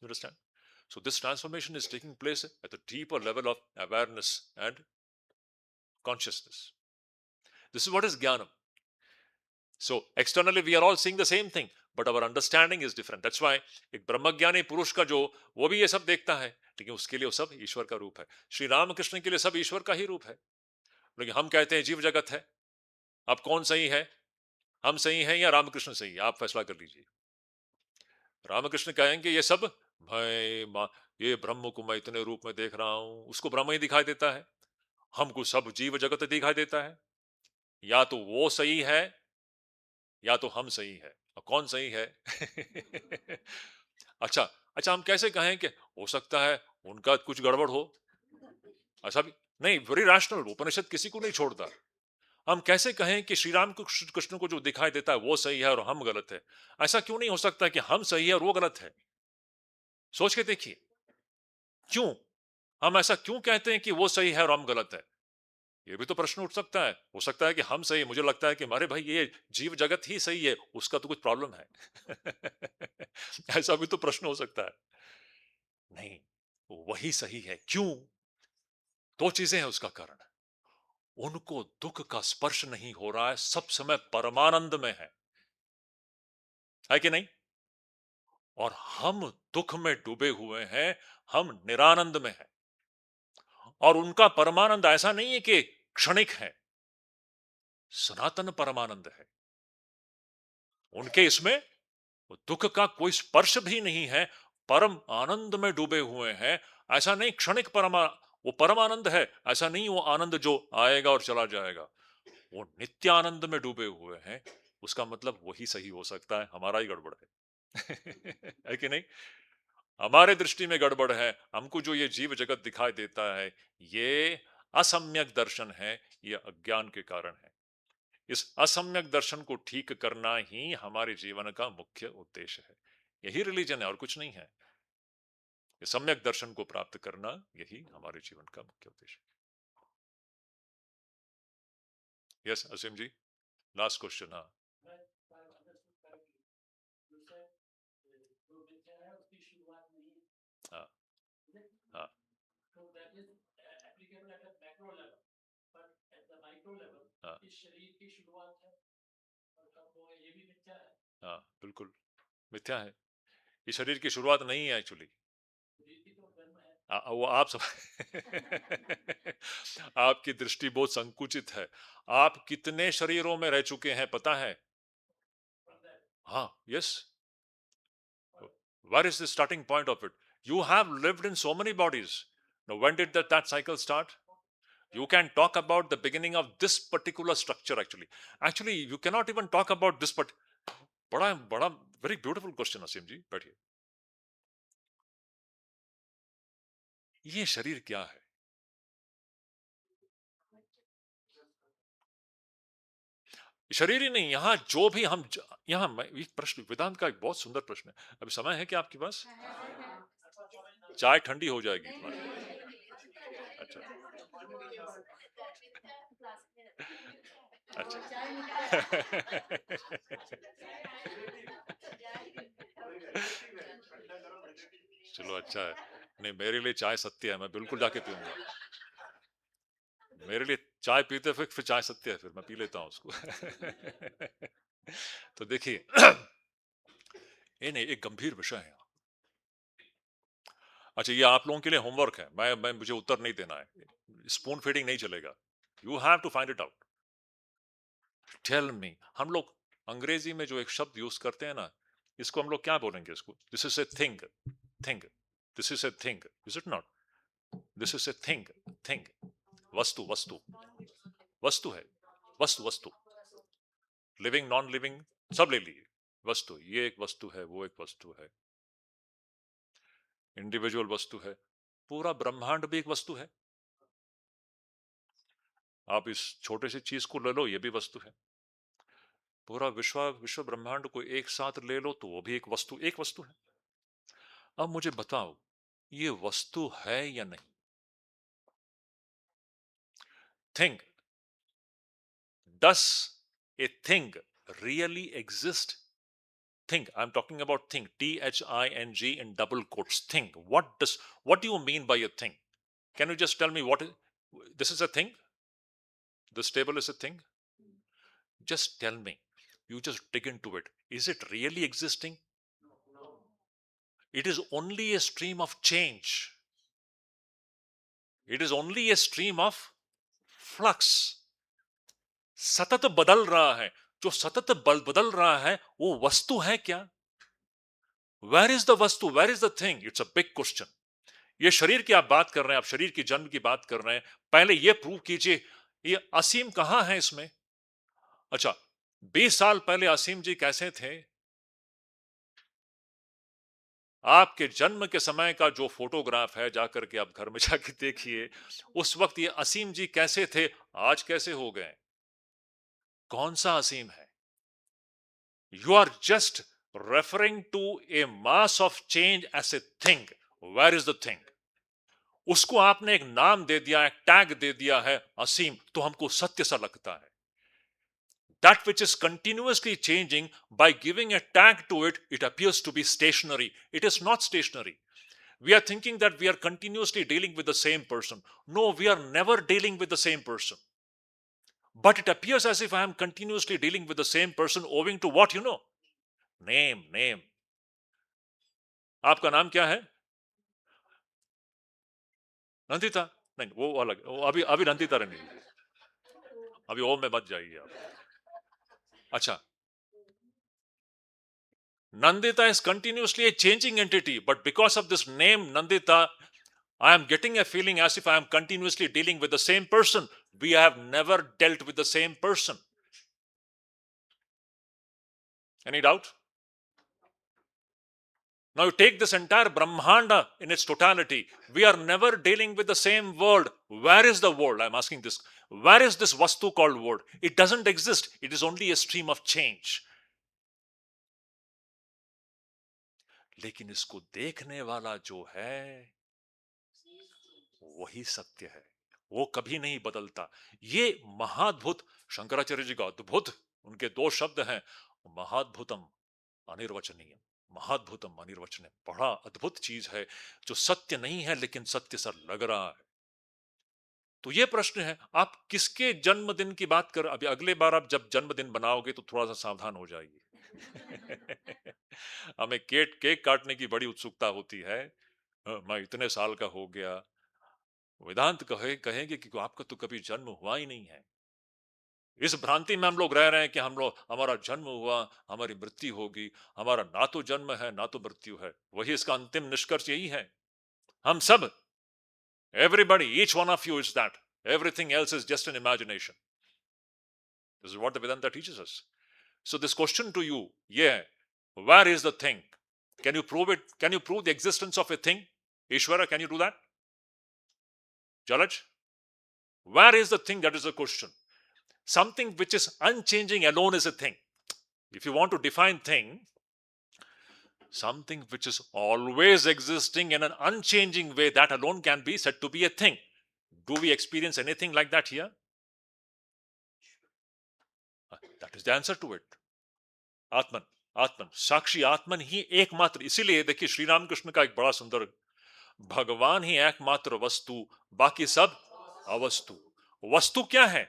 A: You understand? So this transformation is taking place at a deeper level of awareness and consciousness. This is what is jnanam. So externally we are all seeing the same thing, but our understanding is different. That's why एक ब्रह्मज्ञानी पुरुष का जो, वो भी ये सब देखता है, लेकिन उसके लिए वो सब ईश्वर का रूप है। श्री रामकृष्ण के लिए सब ईश्वर का ही रूप है, लेकिन हम कहते हैं जीव जगत है। अब कौन सही है? हम सही हैं या रामकृष्ण सही है? आप फैसला कर लीजिए। रामकृष्ण कहेंगे ये सब, भाई ये ब्रह्म को मैं इतने रूप में देख रहा हूं, उसको ब्रह्म ही दिखाई देता है, हमको सब जीव जगत दिखाई देता है। या तो वो सही है या तो हम सही है, और कौन सही है? अच्छा, अच्छा, हम कैसे कहें कि हो सकता है उनका कुछ गड़बड़ हो? ऐसा भी नहीं, वेरी रैशनल, उपनिषद किसी को नहीं छोड़ता। हम कैसे कहें कि श्री राम कृष्ण को जो दिखाई देता है वो सही है और हम गलत है? ऐसा क्यों नहीं हो सकता कि हम सही है और वो गलत है? सोच के देखिए, क्यों हम ऐसा क्यों कहते हैं कि वो सही है और हम गलत है? ये भी तो प्रश्न उठ सकता है। हो सकता है कि हम सही, मुझे लगता है कि अरे भाई ये जीव जगत ही सही है, उसका तो कुछ प्रॉब्लम है। ऐसा भी तो प्रश्न हो सकता है। नहीं, वही सही है। क्यों? दो चीजें हैं उसका कारण। उनको दुख का स्पर्श नहीं हो रहा है, सब समय परमानंद में है कि नहीं? और हम दुख में डूबे हुए हैं, हम निरानंद में हैं। और उनका परमानंद ऐसा नहीं है कि क्षणिक है, सनातन परमानंद है। उनके इसमें दुख का कोई स्पर्श भी नहीं है, परम आनंद में डूबे हुए हैं। ऐसा नहीं क्षणिक वो परम आनंद है, ऐसा नहीं वो आनंद जो आएगा और चला जाएगा। वो नित्य आनंद में डूबे हुए हैं। उसका मतलब वही सही हो सकता है, हमारा ही गड़बड़ है। है कि नहीं? हमारे दृष्टि में गड़बड़ है। हमको जो ये जीव जगत दिखाई देता है, ये असम्यक दर्शन है, ये अज्ञान के कारण है। इस असम्यक दर्शन को ठीक करना ही हमारे जीवन का मुख्य उद्देश्य है। यही रिलीजन है और कुछ नहीं है। ये सम्यक दर्शन को प्राप्त करना, यही हमारे जीवन का मुख्य उद्देश्य है। यस असीम जी, लास्ट क्वेश्चन। हाँ, हाँ, हाँ, हाँ, हाँ, बिल्कुल मिथ्या है। ये शरीर की शुरुआत नहीं है एक्चुअली। वो आप सब आपकी दृष्टि बहुत संकुचित है। आप कितने शरीरों में रह चुके हैं पता है? हाँ, yes. Where is the starting point of it? You have lived in so many bodies. Now, when did that cycle start? You can talk about the beginning of this particular structure actually. Actually, you cannot even talk about this, but बड़ा बड़ा very beautiful question, असीम जी, बैठिए। ये शरीर क्या है? शरीर ही नहीं, यहाँ जो भी हम यहाँ एक प्रश्न, वेदांत का एक बहुत सुंदर प्रश्न है। अभी समय है क्या आपके पास? चाय ठंडी हो जाएगी तुम्हारी। अच्छा अच्छा चलो अच्छा है। नहीं, मेरे लिए चाय सत्य है, मैं बिल्कुल जाके पीऊंगा। मेरे लिए चाय पीते फिर चाय सत्य है, फिर मैं पी लेता हूँ उसको। तो देखिए, ये नहीं, एक गंभीर विषय है। अच्छा, ये आप लोगों के लिए होमवर्क है, मैं मुझे उत्तर नहीं देना है, स्पून फीडिंग नहीं चलेगा। You have to find it out. Tell me. हम लोग अंग्रेजी में जो एक शब्द यूज करते हैं ना, इसको हम लोग क्या बोलेंगे? इसको, this is a thing. Thing, this is a thing, is it not? This is a thing. Thing, वस्तु, वस्तु, वस्तु है, वस्तु, वस्तु, लिविंग नॉन लिविंग सब ले लिए। वस्तु, ये एक वस्तु है, वो एक वस्तु है, इंडिविजुअल वस्तु है, पूरा ब्रह्मांड भी एक वस्तु है। आप इस छोटे सी चीज को ले लो, ये भी वस्तु है। पूरा विश्व विश्व ब्रह्मांड को एक साथ ले लो तो वो भी एक वस्तु है। अब मुझे बताओ, ये वस्तु है या नहीं? Think, does a thing really exist? Think. I'm talking about think. THING in double quotes. Think. What do you mean by a thing? Can you just tell me what is this is a thing? This table is a thing? Just tell me. You just dig into it. Is it really existing? It is only a stream of change. It is only a stream of flux. सतत बदल रहा है। जो सतत बदल रहा है वो वस्तु है क्या? Where is the वस्तु? Where is the thing? It's a big question. ये शरीर की आप बात कर रहे हैं, आप शरीर की जन्म की बात कर रहे हैं, पहले ये प्रूव कीजिए ये असीम कहां है इसमें? अच्छा, 20 साल पहले असीम जी कैसे थे? आपके जन्म के समय का जो फोटोग्राफ है, जाकर के आप घर में जाके देखिए, उस वक्त ये असीम जी कैसे थे, आज कैसे हो गए? कौन सा असीम है? You are just referring to a mass of change as a thing. Where is the thing? उसको आपने एक नाम दे दिया है, टैग दे दिया है असीम, तो हमको सत्य सा लगता है। That which is continuously changing, by giving a tag to it, it appears to be stationary. It is not stationary. We are thinking that we are continuously dealing with the same person. No, we are never dealing with the same person. But it appears as if I am continuously dealing with the same person owing to what you know? Name. आपका नाम क्या है? नंदिता? नहीं, वो अलग, वो अभी नंदिता रहने दीजिए, अभी ओम में मत जाइए आप। अच्छा, Nandita is continuously a changing entity, but because of this name Nandita, I am getting a feeling as if I am continuously dealing with the same person. We have never dealt with the same person. Any doubt? Now you take this entire Brahmanda in its totality. We are never dealing with the same world. Where is the world? I'm asking this. Where is this Vastu called world? It doesn't exist. It is only a stream of change. लेकिन इसको देखने वाला जो है वही सत्य है, वो कभी नहीं बदलता। ये महाद्भुत शंकराचार्य जी का अद्भुत, उनके दो शब्द हैं, महाद्भुतम अनिर्वचनीय। महाद्भुतम अनिर्वचनीय, बड़ा अद्भुत चीज है जो सत्य नहीं है लेकिन सत्य सा लग रहा है। तो ये प्रश्न है, आप किसके जन्मदिन की बात कर, अभी अगले बार आप जब जन्मदिन बनाओगे तो थोड़ा सा सावधान हो जाइए। हमें केक काटने की बड़ी उत्सुकता होती है। मैं इतने साल का हो गया, वेदांत कहेंगे कि आपका तो कभी जन्म हुआ ही नहीं है। इस भ्रांति में हम लोग रह रहे हैं कि हम लोग, हमारा जन्म हुआ, हमारी मृत्यु होगी। हमारा ना तो जन्म है ना तो मृत्यु है, वही इसका अंतिम निष्कर्ष यही है। हम सब, everybody, each one of you is that. Everything else is just an imagination. This is what the Vedanta teaches us. So this question to you, where is the thing? Can you prove it? Can you prove the existence of a thing? Ishvara, can you do that? Jalaj? Where is the thing? That is the question. Something which is unchanging alone is a thing. If you want to define thing, something which is always existing in an unchanging way, that alone can be said to be a thing. Do we experience anything like that here? That is the answer to it. आत्मन, आत्मन, साक्षी आत्मन ही एकमात्र, इसीलिए देखिए श्री रामकृष्ण का एक बड़ा सुंदर, भगवान ही एकमात्र वस्तु, बाकी सब अवस्तु। वस्तु क्या है?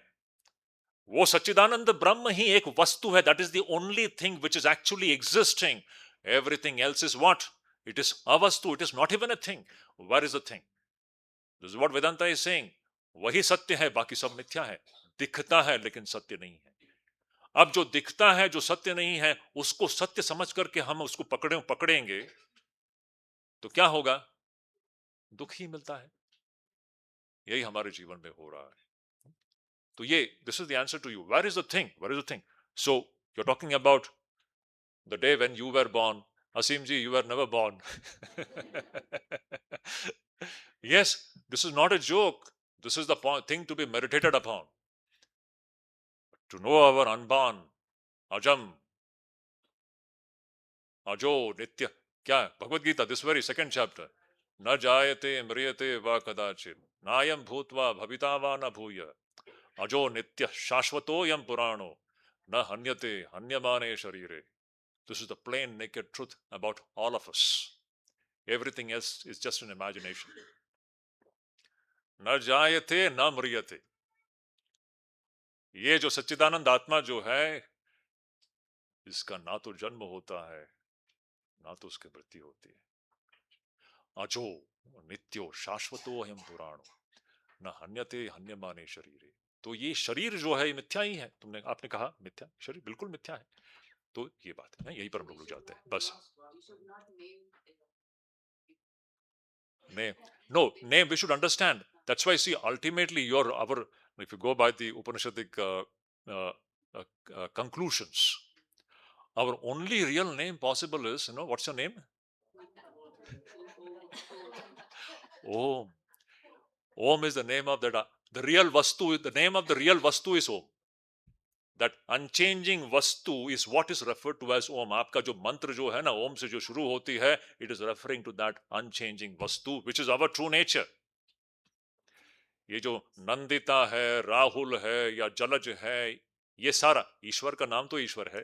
A: वो सच्चिदानंद ब्रह्म ही एक वस्तु है। That is the only thing which is actually existing. Everything else is what? It is avastu. It is not even a thing. Where is the thing? This is what Vedanta is saying. वही सत्य है, बाकी सब मिथ्या है। दिखता है लेकिन सत्य नहीं है। अब जो दिखता है, जो सत्य नहीं है, उसको सत्य समझ करके हम उसको पकड़ेंगे तो क्या होगा? दुख ही मिलता है। यही हमारे जीवन में हो रहा है। तो ये, this is the answer to you. Where is the thing? Where is the thing? So you are talking about the day when you were born. Asim ji, you were never born. Yes, this is not a joke. This is the thing to be meditated upon. To know our unborn, ajam, अजो नित्य, क्या Bhagavad Gita, this very second chapter, न जायते म्रियते वा कदाचित नायम भूत्वा भविता वा न भूय अजो नित्य शाश्वतोयम पुराणो न हन्यते हन्यमाने शरीरे। This is the plain naked truth about all of us. Everything else is just an imagination. न जायते न म्रियते, ये जो सच्चिदानंद आत्मा जो है, इसका ना तो जन्म होता है, ना तो उसकी मृत्यु होती है। अजो नित्यो शाश्वतो अयम पुराणो न हन्यते हन्यमाने शरीरे। तो ये शरीर जो है ये मिथ्या ही है। आपने कहा मिथ्या, शरीर बिल्कुल मिथ्या है। तो ये बात है, यहीं पर हम लोग रुक जाते हैं बस। No name, we should understand. That's why, see, ultimately if you go by the Upanishadic uh, conclusions, our only real name possible is, what's your name? Om. Om is the name of the real Vastu. The name of the real Vastu is Om. That unchanging Vastu is what is referred to as Om. आपका जो मंत्र जो है ना, Om से जो शुरू होती है, it is referring to that unchanging Vastu, which is our true nature. ये जो नंदिता है, राहुल है या जलज है, ये सारा ईश्वर का नाम तो ईश्वर है।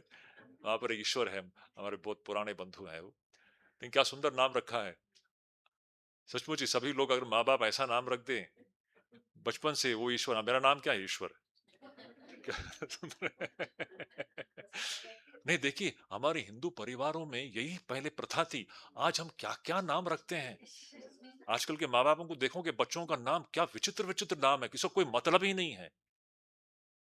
A: वहां पर ईश्वर है, हमारे बहुत पुराने बंधु हैं वो। लेकिन क्या सुंदर नाम रखा है। सचमुच ही सभी लोग अगर माँ बाप ऐसा नाम रख दे बचपन से, वो ईश्वर, मेरा नाम क्या है? ईश्वर। नहीं, देखिए हमारे हिंदू परिवारों में यही पहले प्रथा थी। आज हम क्या क्या नाम रखते हैं। आजकल के माँ बापों को देखो कि बच्चों का नाम क्या विचित्र विचित्र नाम है, किसी को कोई मतलब ही नहीं है।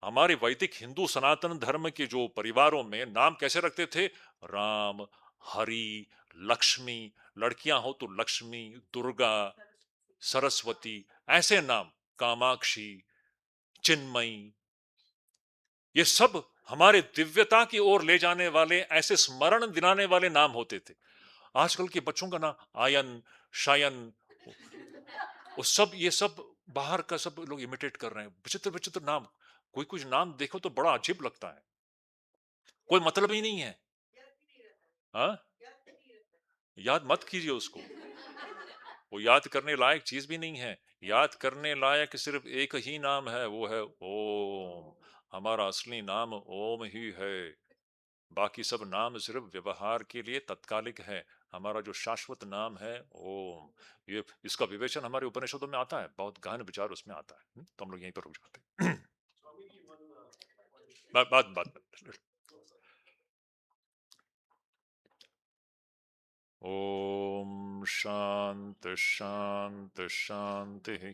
A: हमारे वैदिक हिंदू सनातन धर्म के जो परिवारों में नाम कैसे रखते थे? राम, हरि, लक्ष्मी, लड़कियां हो तो लक्ष्मी, दुर्गा, सरस्वती, ऐसे नाम, कामाक्षी, चिन्मयी, ये सब हमारे दिव्यता की ओर ले जाने वाले, ऐसे स्मरण दिलाने वाले नाम होते थे। आजकल के बच्चों का नाम आयन, शयन, वो सब, ये सब बाहर का सब लोग इमिटेट कर रहे हैं। विचित्र विचित्र नाम, कोई कुछ नाम देखो तो बड़ा अजीब लगता है, कोई मतलब ही नहीं है। हाँ, याद मत कीजिए उसको, वो याद करने लायक चीज भी नहीं है। याद करने लायक सिर्फ एक ही नाम है, वो है ओम। हमारा असली नाम ओम ही है। बाकी सब नाम सिर्फ व्यवहार के लिए तत्कालिक है। हमारा जो शाश्वत नाम है ओम। ये, इसका विवेचन हमारे उपनिषदों में आता है, बहुत गहन विचार उसमें आता है। तो हम लोग यहीं पर रुक जाते हैं। बात बात बात ओम शांति शांति शांति।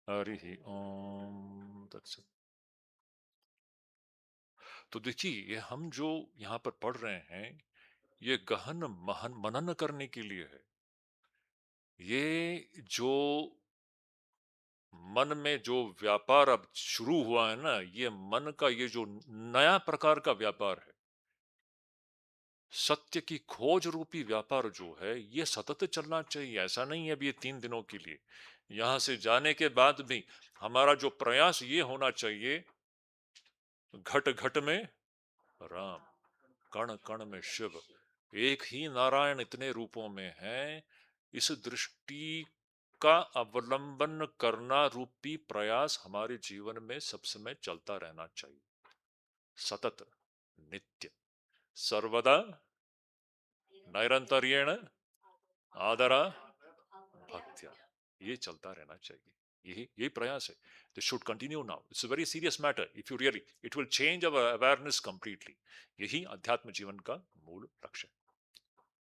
A: हरि ओम तत्सत। तो देखिए, ये हम जो यहाँ पर पढ़ रहे हैं, ये गहन मनन करने के लिए है। ये जो मन में जो व्यापार अब शुरू हुआ है ना, ये मन का ये जो नया प्रकार का व्यापार है, सत्य की खोज रूपी व्यापार जो है, ये सतत चलना चाहिए। ऐसा नहीं है अभी ये 3 दिनों के लिए। यहां से जाने के बाद भी हमारा जो प्रयास ये होना चाहिए, घट घट में राम, कण कण में शिव, एक ही नारायण इतने रूपों में है। इस दृष्टि का अवलंबन करना रूपी प्रयास हमारे जीवन में सब समय चलता रहना चाहिए। सतत, नित्य, सर्वदा, नैरंतर्येण, आदरा, भक्त्या, ये चलता रहना चाहिए। यही प्रयास है। This should continue now. It's a very serious matter. If you really, it will change our awareness completely. यही अध्यात्म जीवन का मूल लक्ष्य है।